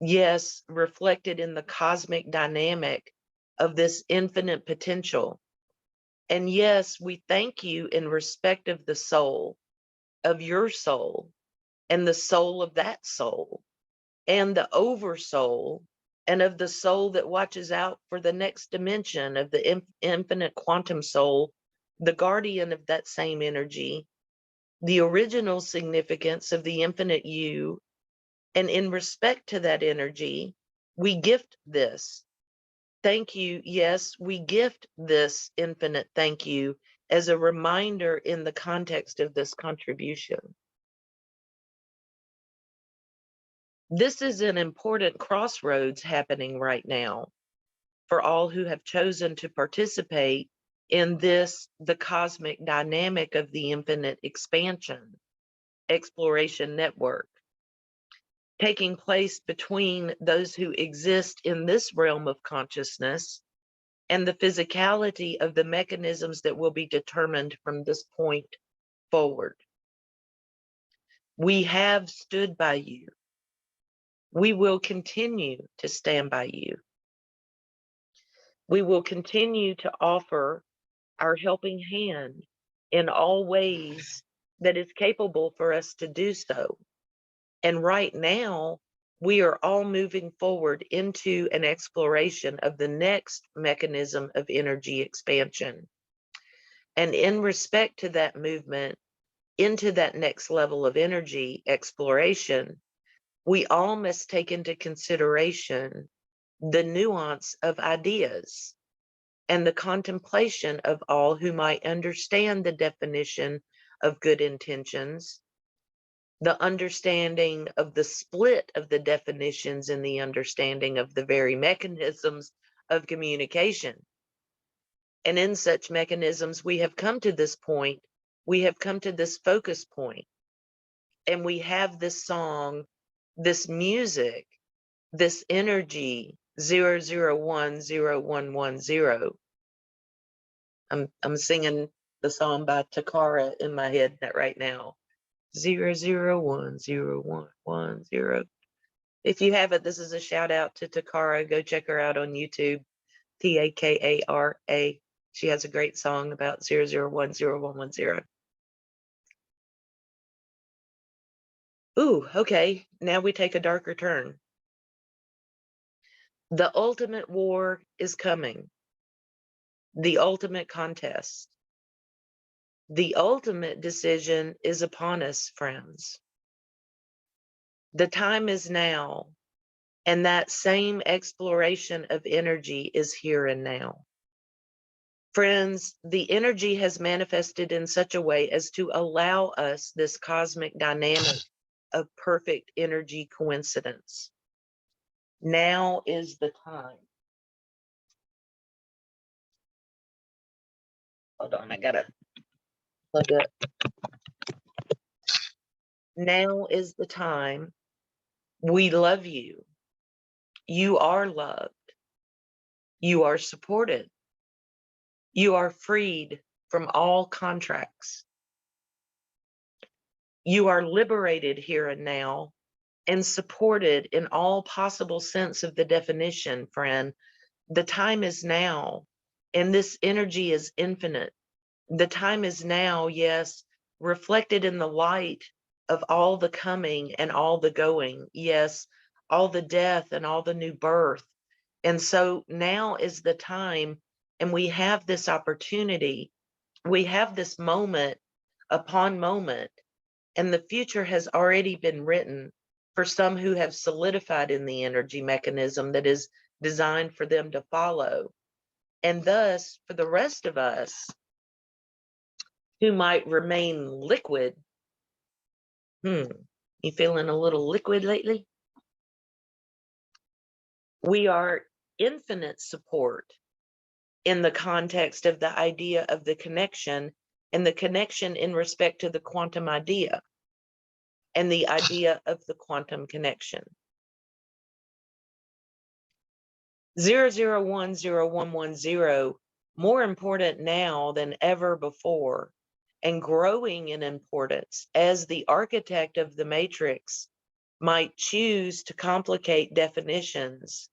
Yes, reflected in the cosmic dynamic of this infinite potential. And yes, we thank you in respect of the soul, of your soul, and the soul of that soul, and the oversoul, and of the soul that watches out for the next dimension of the infinite quantum soul, the guardian of that same energy, the original significance of the infinite you. And in respect to that energy, we gift this. Thank you. Yes, we gift this infinite thank you as a reminder in the context of this contribution. This is an important crossroads happening right now for all who have chosen to participate in this, the cosmic dynamic of the infinite expansion, exploration network, taking place between those who exist in this realm of consciousness and the physicality of the mechanisms that will be determined from this point forward. We have stood by you. We will continue to stand by you. We will continue to offer our helping hand in all ways that is capable for us to do so. And right now, we are all moving forward into an exploration of the next mechanism of energy expansion. And in respect to that movement, into that next level of energy exploration, we all must take into consideration the nuance of ideas and the contemplation of all who might understand the definition of good intentions, the understanding of the split of the definitions and the understanding of the very mechanisms of communication. And in such mechanisms, we have come to this point, we have come to this focus point, and we have this song, this music, this energy, 0010110. I'm singing the song by Takara in my head right now. 0010110. If you haven't, this is a shout out to Takara. Go check her out on YouTube. Takara. She has a great song about 0010110. Ooh, okay. Now we take a darker turn. The ultimate war is coming. The ultimate contest. The ultimate decision is upon us, friends. The time is now, and that same exploration of energy is here and now. Friends, the energy has manifested in such a way as to allow us this cosmic dynamic of perfect energy coincidence. Now is the time. Hold on, I gotta plug up. Now is the time. We love you. You are loved. You are supported. You are freed from all contracts. You are liberated here and now and supported in all possible sense of the definition, friend. The time is now, and this energy is infinite. The time is now, yes, reflected in the light of all the coming and all the going, yes, all the death and all the new birth. And so now is the time, and we have this opportunity, we have this moment upon moment, and the future has already been written for some who have solidified in the energy mechanism that is designed for them to follow. And thus, for the rest of us who might remain liquid, you feeling a little liquid lately? We are infinite support in the context of the idea of the connection, and the connection in respect to the quantum idea and the idea of the quantum connection. 00101110, more important now than ever before, and growing in importance as the architect of the matrix might choose to complicate definitions.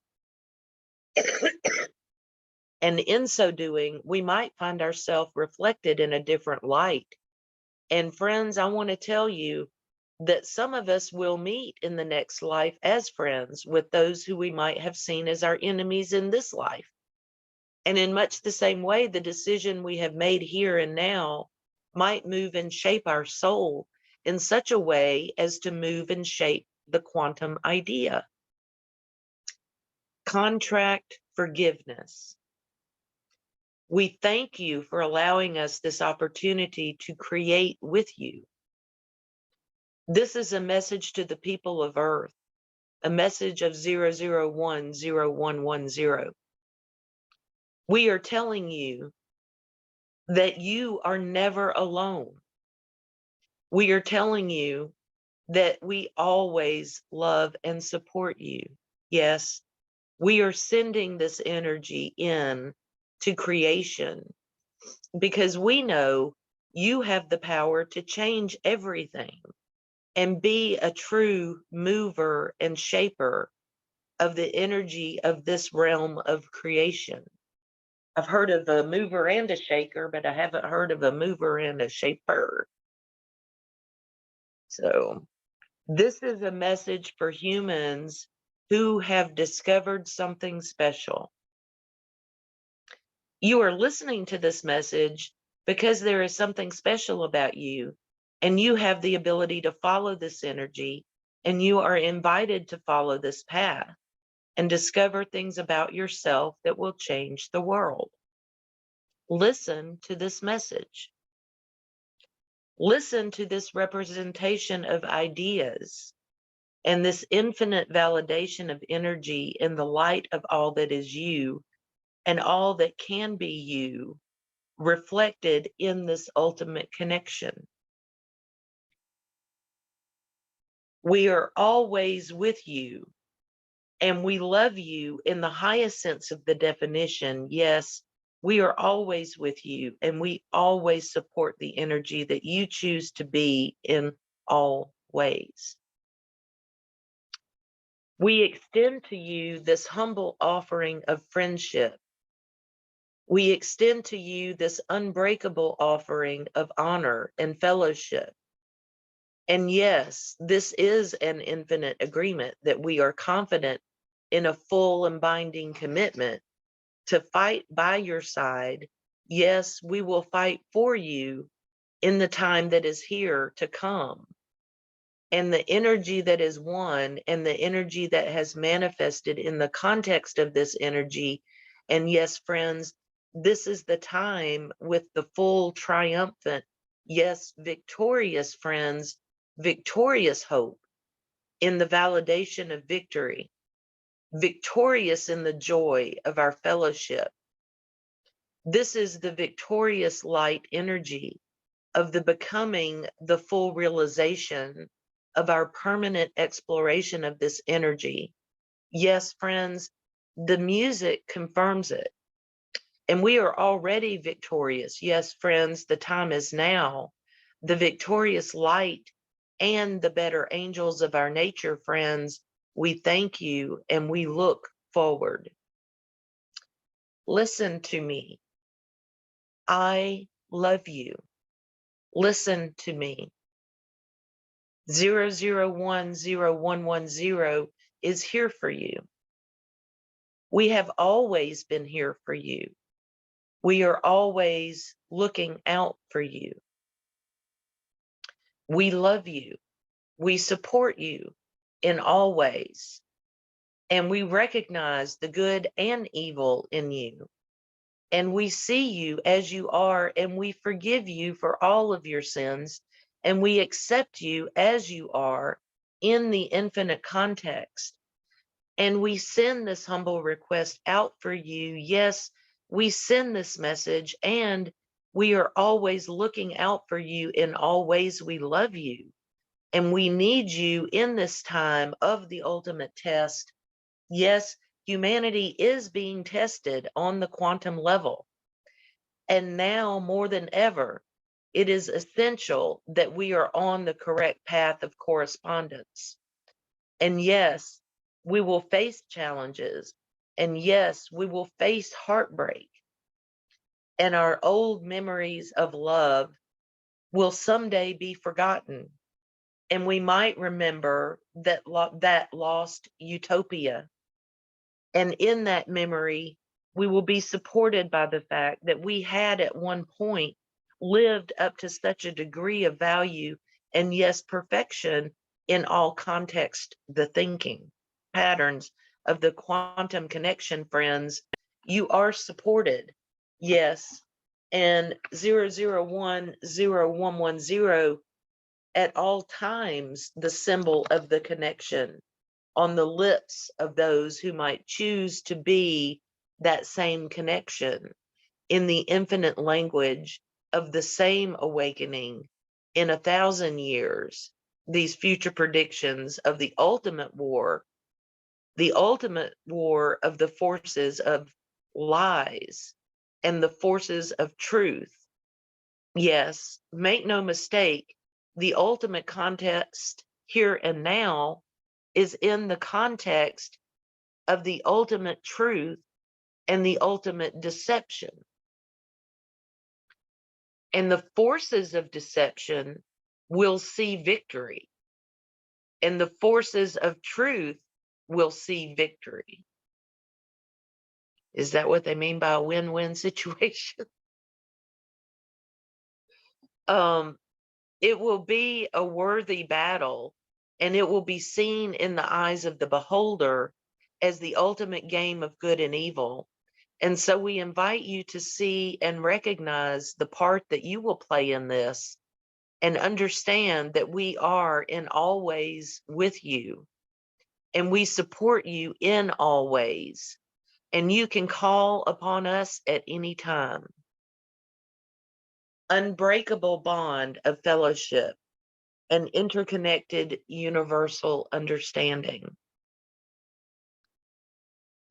And in so doing, we might find ourselves reflected in a different light. And friends, I want to tell you that some of us will meet in the next life as friends with those who we might have seen as our enemies in this life. And in much the same way, the decision we have made here and now might move and shape our soul in such a way as to move and shape the quantum idea. Contract forgiveness. We thank you for allowing us this opportunity to create with you. This is a message to the people of Earth, a message of 00101110. We are telling you that you are never alone. We are telling you that we always love and support you. Yes, we are sending this energy in to creation because we know you have the power to change everything and be a true mover and shaper of the energy of this realm of creation. I've heard of a mover and a shaker, but I haven't heard of a mover and a shaper. So this is a message for humans who have discovered something special. You are listening to this message because there is something special about you, and you have the ability to follow this energy, and you are invited to follow this path and discover things about yourself that will change the world. Listen to this message. Listen to this representation of ideas and this infinite validation of energy in the light of all that is you and all that can be you reflected in this ultimate connection. We are always with you, and we love you in the highest sense of the definition. Yes, we are always with you, and we always support the energy that you choose to be in all ways. We extend to you this humble offering of friendship. We extend to you this unbreakable offering of honor and fellowship. And yes, this is an infinite agreement that we are confident in a full and binding commitment to fight by your side. Yes, we will fight for you in the time that is here to come. And the energy that is one and the energy that has manifested in the context of this energy. And yes, friends, this is the time with the full triumphant, yes, victorious friends, victorious hope in the validation of victory, victorious in the joy of our fellowship. This is the victorious light energy of the becoming, the full realization of our permanent exploration of this energy. Yes, friends, the music confirms it. And we are already victorious. Yes, friends, the time is now. The victorious light and the better angels of our nature, friends, we thank you and we look forward. Listen to me. I love you. Listen to me. 00101110 is here for you. We have always been here for you. We are always looking out for you. We love you. We support you in all ways. And we recognize the good and evil in you. And we see you as you are, and we forgive you for all of your sins, and we accept you as you are in the infinite context. And we send this humble request out for you. Yes, we send this message, and we are always looking out for you in all ways. We love you, and we need you in this time of the ultimate test. Yes, humanity is being tested on the quantum level. And now more than ever, it is essential that we are on the correct path of correspondence. And yes, we will face challenges. And yes, we will face heartbreak. And our old memories of love will someday be forgotten. And we might remember that lost utopia. And in that memory, we will be supported by the fact that we had at one point lived up to such a degree of value and, yes, perfection in all context, the thinking patterns of the quantum connection, friends. You are supported, yes. And 00101110 at all times, the symbol of the connection on the lips of those who might choose to be that same connection in the infinite language of the same awakening in 1,000 years. These future predictions of the ultimate war of the forces of lies and the forces of truth. Yes, make no mistake, the ultimate contest here and now is in the context of the ultimate truth and the ultimate deception. And the forces of deception will see victory, and the forces of truth will see victory. Is that what they mean by a win-win situation? It will be a worthy battle, and it will be seen in the eyes of the beholder as the ultimate game of good and evil. And so we invite you to see and recognize the part that you will play in this, and understand that we are in all ways with you, and we support you in all ways, and you can call upon us at any time. Unbreakable bond of fellowship and interconnected universal understanding.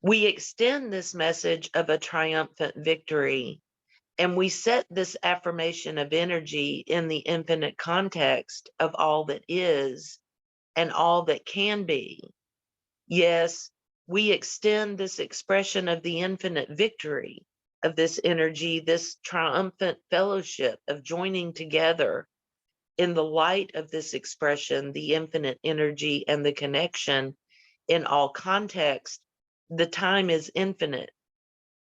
We extend this message of a triumphant victory, and we set this affirmation of energy in the infinite context of all that is and all that can be. Yes, we extend this expression of the infinite victory of this energy, this triumphant fellowship of joining together in the light of this expression, the infinite energy and the connection in all context. The time is infinite,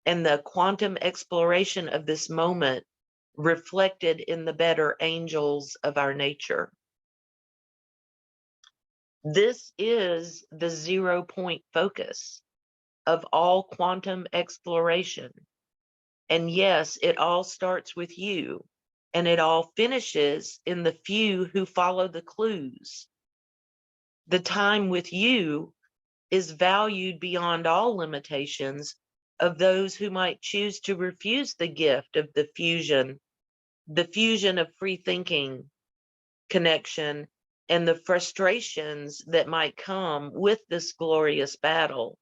and the quantum exploration of this moment reflected in the better angels of our nature. This is the 0 point focus of all quantum exploration. And yes, it all starts with you, and it all finishes in the few who follow the clues. The time with you is valued beyond all limitations of those who might choose to refuse the gift of the fusion of free thinking, connection, and the frustrations that might come with this glorious battle,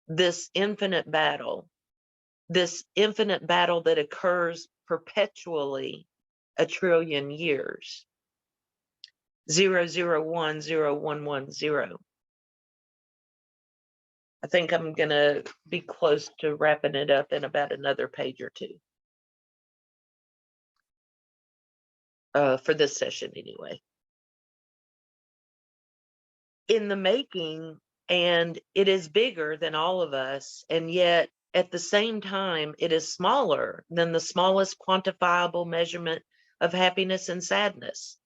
this infinite battle that occurs perpetually 1,000,000,000,000 years. 00101110. I think I'm going to be close to wrapping it up in about another page or two. For this session anyway. In the making, and it is bigger than all of us, and yet at the same time, it is smaller than the smallest quantifiable measurement of happiness and sadness.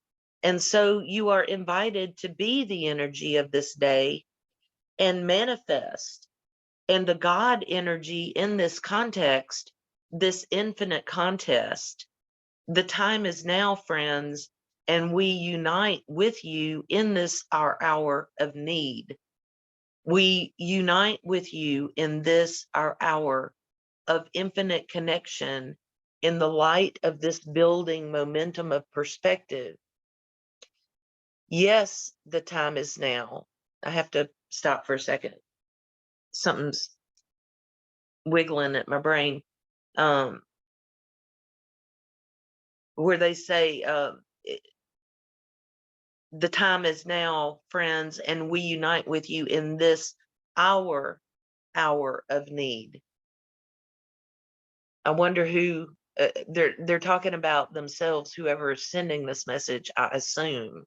And so you are invited to be the energy of this day and manifest. And the God energy in this context, this infinite contest, the time is now, friends, and we unite with you in this, our hour of need. We unite with you in this, our hour of infinite connection in the light of this building momentum of perspective. Yes, the time is now. I have to stop for a second. something's wiggling at my brain. Where they say, the time is now, friends, and we unite with you in this our hour of need. I wonder who they're talking about themselves, whoever is sending this message, I assume.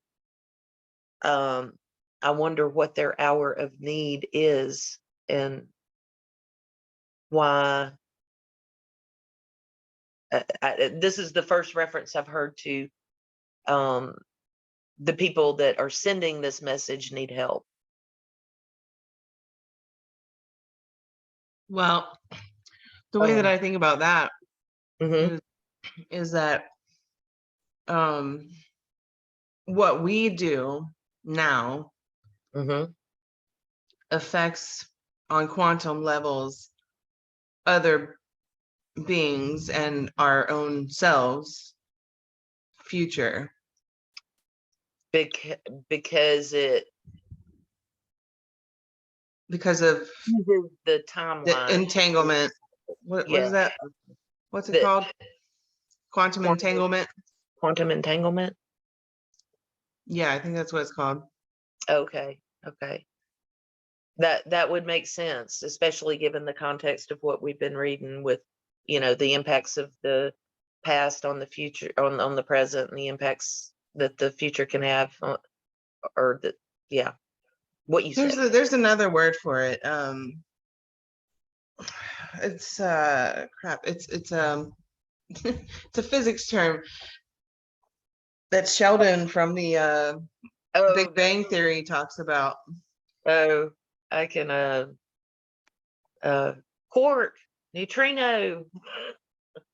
I wonder what their hour of need is and why. This is the first reference I've heard to the people that are sending this message need help. Well, the way that I think about that Mhm. is that what we do now Mhm. affects on quantum levels other beings and our own selves future Because it because of uses the the timeline. entanglement. What is Yeah, that? What's it the called? Quantum quantum entanglement? quantum entanglement. Yeah, I think that's what it's called. Okay, okay. That would make sense, especially given the context of what we've been reading with, the impacts of the past on the future, on the present, and the impacts that the future can have on, or the yeah, what you said. There's another word for it. It's crap. It's it's a physics term that Sheldon from the Big Oh, Bang Theory talks about. oh, I can uh quark, neutrino.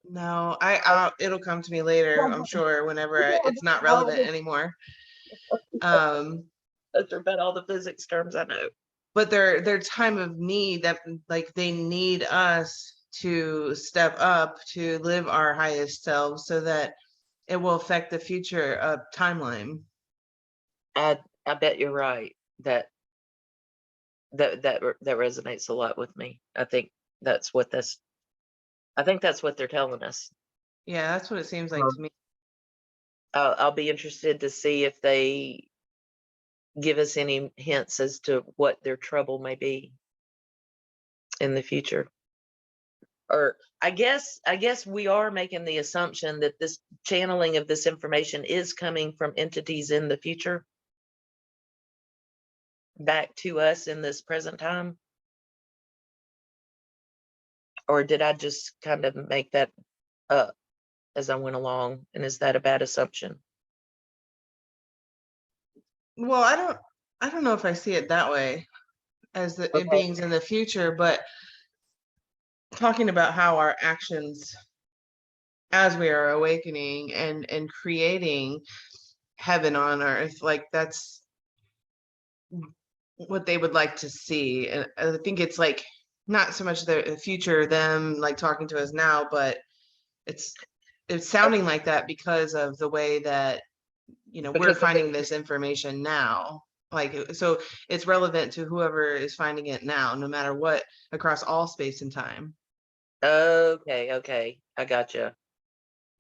No, I'll it'll come to me later, I'm sure, whenever it's not relevant anymore. Those are about all the physics terms I know. But their time of need, that like they need us to step up to live our highest selves so that it will affect the future timeline. I bet you're right. That resonates a lot with me. That's what this. I think that's what they're telling us. Yeah, that's what it seems like to Um, me. I'll be interested to see if they give us any hints as to what their trouble may be in the future. Or I guess we are making the assumption that this channeling of this information is coming from entities in the future back to us in this present time. Or did I just kind of make that up as I went along? And is that a bad assumption? Well, I don't know if I see it that way as it Okay. beings in the future, but talking about how our actions as we are awakening and creating heaven on earth, like that's what they would like to see. And I think it's like not so much the future, them like talking to us now, but it's it's sounding like that because of the way that we're Because of finding this information now. Like so it's relevant to whoever is finding it now, no matter what, across all space and time. okay, I gotcha.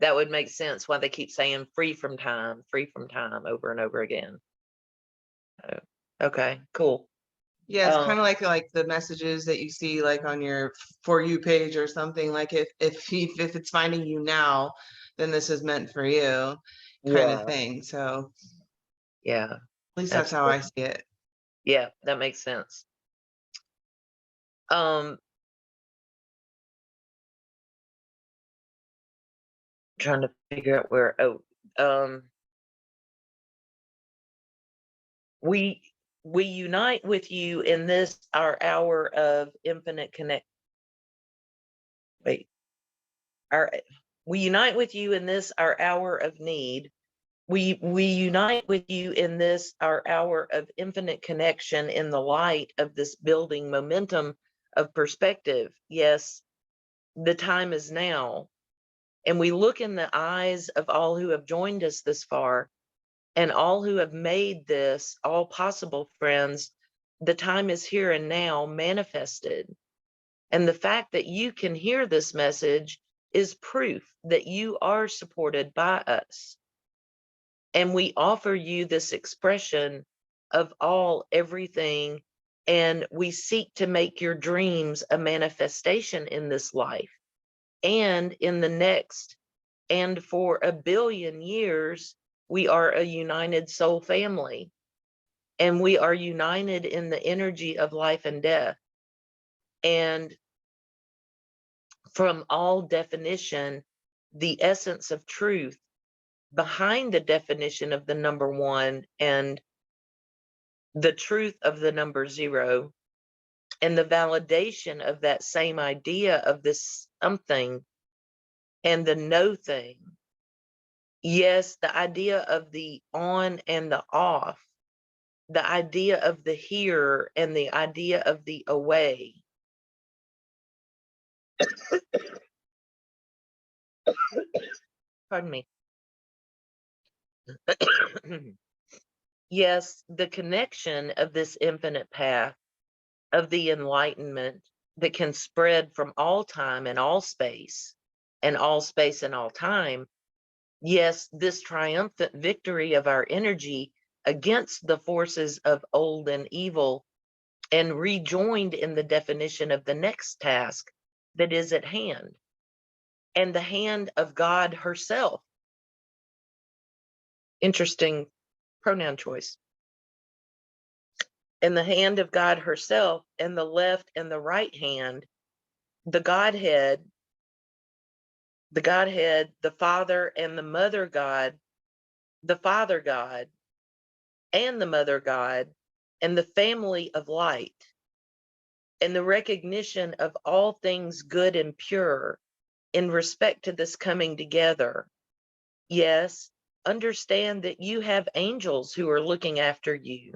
That would make sense why they keep saying free from time over and over again. Oh, okay, cool. Yeah, it's Um, kind of like the messages that you see like on your For You page or something. Like if it's finding you now, then this is meant for you, kind of yeah, thing. So yeah, at least that's how I absolutely. see it. Yeah, that makes sense. Um, trying to figure out where. Oh, um, we we unite with you in this our hour of infinite connect. Wait, our we unite with you in this our hour of need. We unite with you in this our hour of infinite connection in the light of this building momentum of perspective. Yes, the time is now. And we look in the eyes of all who have joined us this far and all who have made this all possible, friends. The time is here and now manifested. And the fact that you can hear this message is proof that you are supported by us. And we offer you this expression of all, everything, and we seek to make your dreams a manifestation in this life and in the next. And for 1 billion years, we are a united soul family, and we are united in the energy of life and death. And from all definition, the essence of truth behind the definition of the number one and the truth of the number zero and the validation of that same idea of this something and the no thing. Yes, the idea of the on and the off, the idea of the here and the idea of the away. Pardon me. Yes, the connection of this infinite path of the enlightenment that can spread from all time and all space and all space and all time. Yes, this triumphant victory of our energy against the forces of old and evil, and rejoined in the definition of the next task that is at hand, and the hand of God herself. Interesting pronoun choice. In the hand of God herself, and the left and the right hand, the Godhead, the Father and the Mother God, the Father God and the Mother God, and the family of light, and the recognition of all things good and pure in respect to this coming together. Yes, understand that you have angels who are looking after you.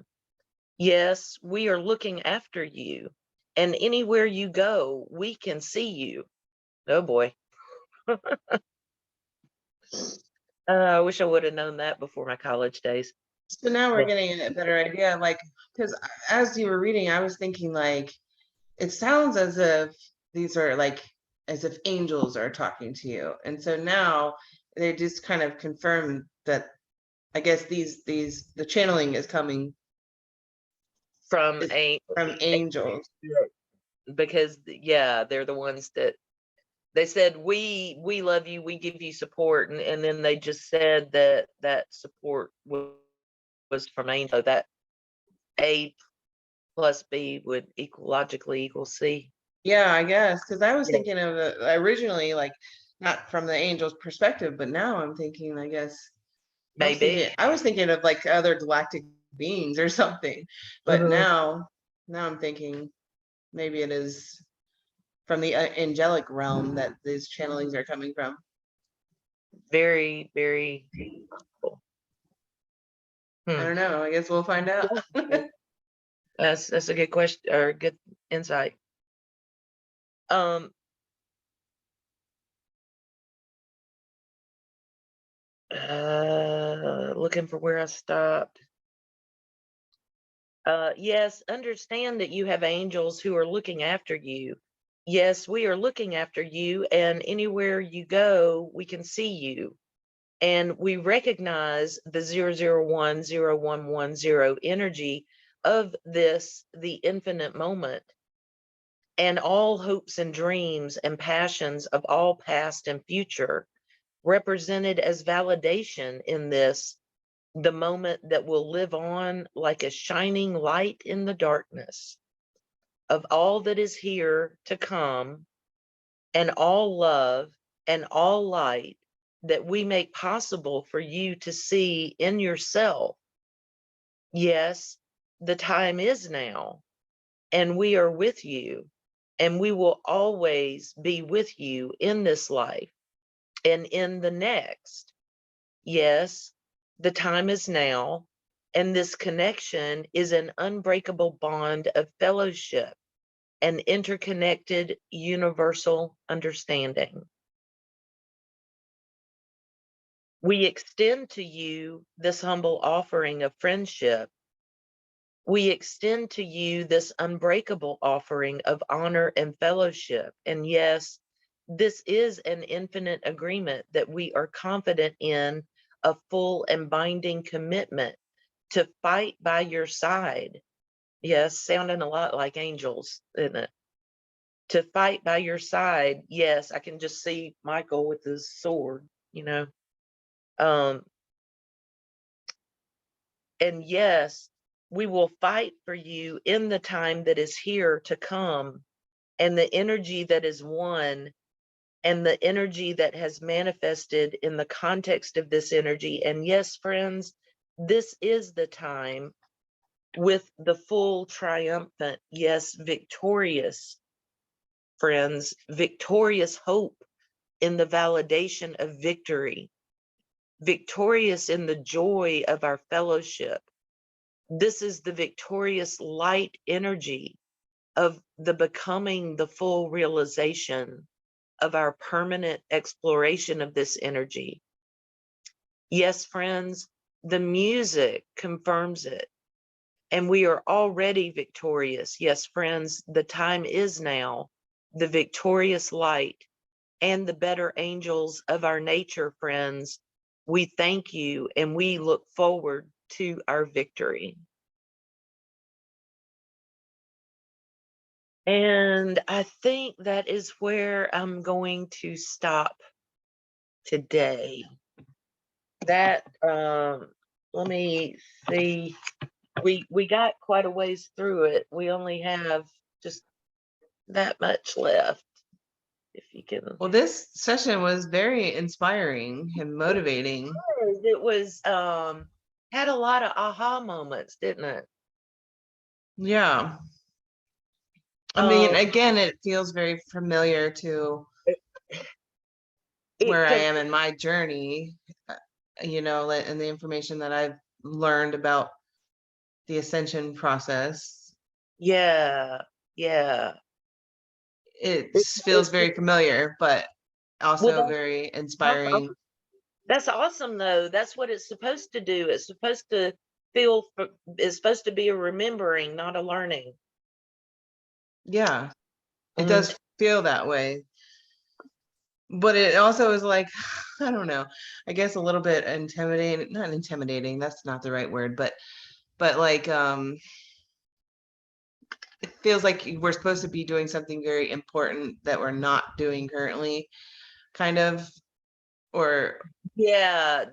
Yes, we are looking after you. And anywhere you go, we can see you. Oh boy. I wish I would have known that before my college days. So now we're But getting a better idea, like, because as you were reading, I was thinking, like, it sounds as if these are like as if angels are talking to you. And so now they just kind of confirm that I guess the channeling is coming from is from angels. because yeah, they're the ones that they said, we love you, we give you support, and then they just said that that support was from angel. That A plus B would logically equal C. Yeah, I guess because I was Yeah, thinking of it originally, like not from the angel's perspective, but now I'm thinking, I guess maybe. I was thinking of like other galactic beings or something, but Mhm. now I'm thinking maybe it is from the angelic realm that these channelings are coming from. Very, very cool. I Hmm. don't know. I guess we'll find out. Yeah. That's a good question or good insight. Um, looking for where I stopped. Yes, understand that you have angels who are looking after you. Yes, we are looking after you, and anywhere you go, we can see you. And we recognize the 0010110 energy of this, the infinite moment, and all hopes and dreams and passions of all past and future represented as validation in this, the moment that will live on like a shining light in the darkness of all that is here to come, and all love and all light that we make possible for you to see in yourself. Yes, the time is now, and we are with you, and we will always be with you in this life and in the next. Yes, the time is now, and this connection is an unbreakable bond of fellowship and interconnected universal understanding. We extend to you this humble offering of friendship We extend to you this unbreakable offering of honor and fellowship. And yes, this is an infinite agreement that we are confident in, a full and binding commitment to fight by your side. Yes, sounding a lot like angels, isn't it? To fight by your side. Yes, I can just see Michael with his sword, you know. Um, and yes, we will fight for you in the time that is here to come, and the energy that is one, and the energy that has manifested in the context of this energy. And yes, friends, this is the time with the full triumphant, yes, victorious, friends, victorious hope in the validation of victory, victorious in the joy of our fellowship. This is the victorious light energy of the becoming, the full realization of our permanent exploration of this energy. Yes, friends, the music confirms it, and we are already victorious. Yes, friends, the time is now. The victorious light and the better angels of our nature, friends, we thank you and we look forward to our victory. And I think that is where I'm going to stop today. That let me see. We got quite a ways through it. We only have just that much left. If you can. Well, this session was very inspiring and motivating. It was had a lot of aha moments, didn't it? Yeah. I mean, Um again, it feels very familiar to it, where I because am in my journey, and the information that I've learned about the ascension process. yeah, yeah. It It, feels very familiar, but well, also very that's inspiring. that's awesome though. That's what it's supposed to do. It's supposed to feel it's supposed to be a remembering, not a learning. Yeah, it And does feel that way. But it also is like, I don't know, I guess a little bit intimidating, not intimidating, that's not the right word, but like it feels like we're supposed to be doing something very important that we're not doing currently, kind of, or yeah,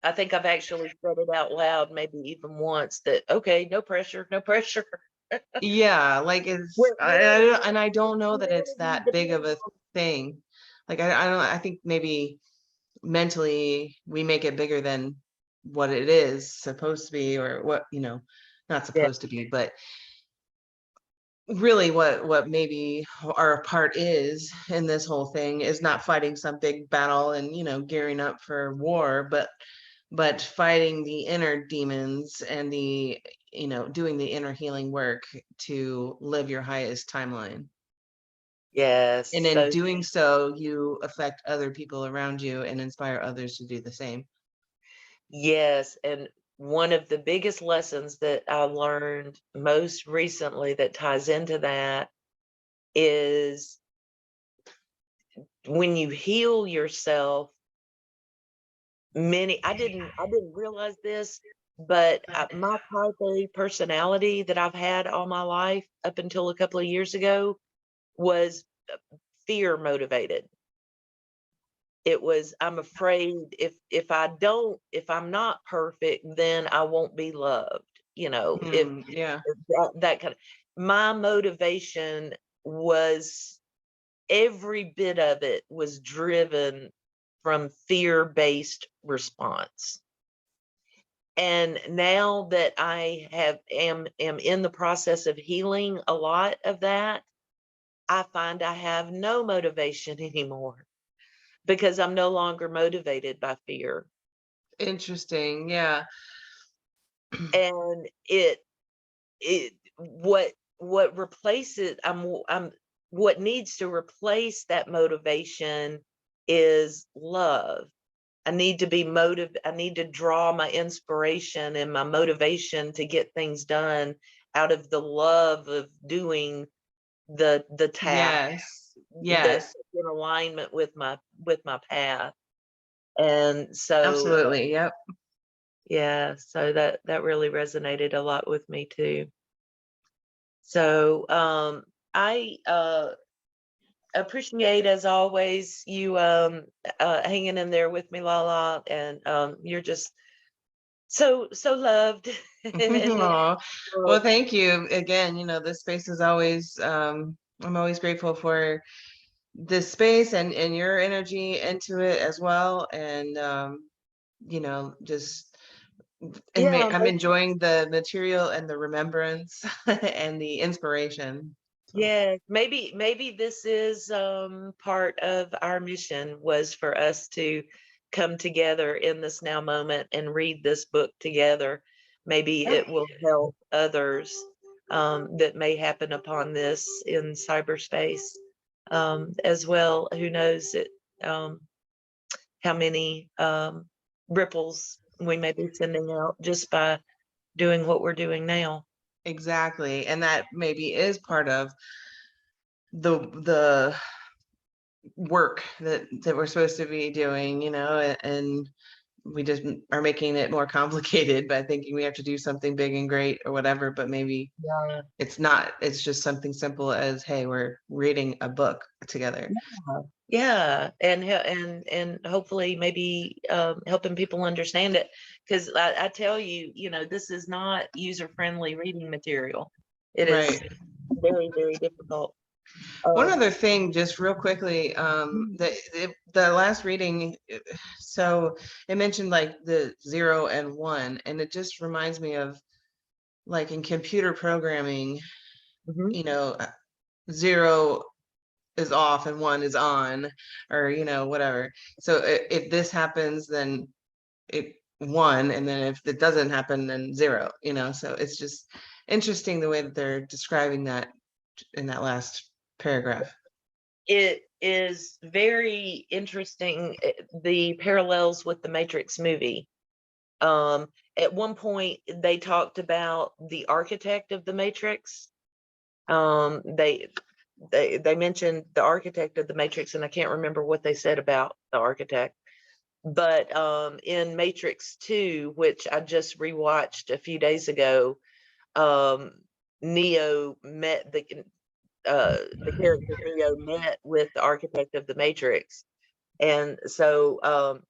I think I've actually said it out loud, maybe even once, that okay, no pressure, no pressure. yeah, like it's and I don't know We're that it's really that big of dependent a thing. Like I don't, I think maybe mentally we make it bigger than what it is supposed to be, or what, not yeah, supposed to be, but really what maybe our part is in this whole thing is not fighting some big battle and gearing up for war, but fighting the inner demons and the doing the inner healing work to live your highest timeline. And yes. in So doing so, you affect other people around you and inspire others to do the same. yes, and one of the biggest lessons that I learned most recently that ties into that is when you heal yourself, I didn't realize this, but my type A personality that I've had all my life up until a couple of years ago was fear motivated. It was, I'm afraid if I'm not perfect, then I won't be loved. If Yeah. that kind of, my motivation was, every bit of it was driven from fear-based response. And now that I am in the process of healing a lot of that, I find I have no motivation anymore because I'm no longer motivated by fear. Interesting. Yeah. And it what replaces I'm what needs to replace that motivation is love. I need to be I need to draw my inspiration and my motivation to get things done out of the love of doing the task Yes. that's Yes. in alignment with my path. And so, Absolutely. Yep. yeah, so that really resonated a lot with me too. So, I appreciate, as always, you hanging in there with me, Lala, and you're just so loved. And Aw. uh, Well, thank you again. This space is always, I'm always grateful for this space and your energy into it as well. And, just, yeah, I'm enjoying the material and the remembrance and the inspiration. So, yeah, maybe this is part of our mission, was for us to come together in this now moment and read this book together. Maybe it will help others that may happen upon this in cyberspace as well. Who knows um, how many ripples we may be sending out just by doing what we're doing now. exactly. And that maybe is part of the work that we're supposed to be doing, and we just are making it more complicated by thinking we have to do something big and great or whatever, but maybe Yeah. it's not. It's just something simple as, hey, we're reading a book together. Yeah, and and hopefully maybe helping people understand it, because I tell you, this is not user friendly reading material. It is Right. very, very difficult. One Um, other thing, just real quickly, mm, the last reading, so it mentioned like the 0 and 1, and it just reminds me of, like, in computer programming, mhm. you know, 0 is off and 1 is on, or whatever. So if this happens, then it 1, and then if it doesn't happen, then 0. So it's just interesting the way that they're describing that in that last paragraph. It is very interesting, the parallels with the Matrix movie. At one point, they talked about the architect of the Matrix. They mentioned the architect of the Matrix, and I can't remember what they said about the architect. But in Matrix 2, which I just rewatched a few days ago, um, Neo met the character Neo met with the architect of the Matrix, and so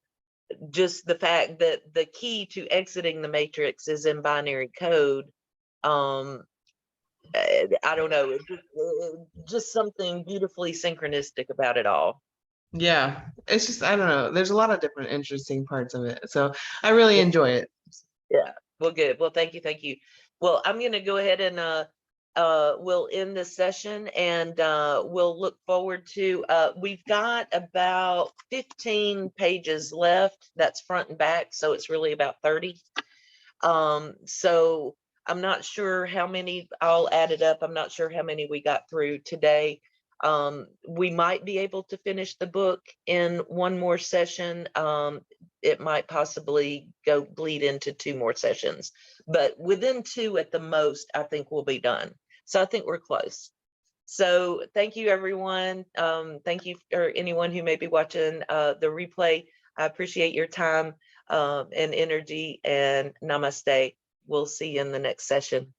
just the fact that the key to exiting the Matrix is in binary code. Um, I don't know, just something beautifully synchronistic about it all. Yeah, it's just, I don't know. There's a lot of different interesting parts of it. So I really Yeah, enjoy it. yeah. Well, good. Well, thank you, thank you. Well, I'm gonna go ahead and we'll end this session, and we'll look forward to we've got about 15 pages left. That's front and back, so it's really about 30. So I'm not sure how many, I'll add it up. I'm not sure how many we got through today. We might be able to finish the book in one more session. It might possibly go bleed into 2 more sessions, but within 2 at the most, I think we'll be done. So I think we're close. So thank you, everyone. Thank you for anyone who may be watching the replay. I appreciate your time and energy, and namaste. We'll see you in the next session.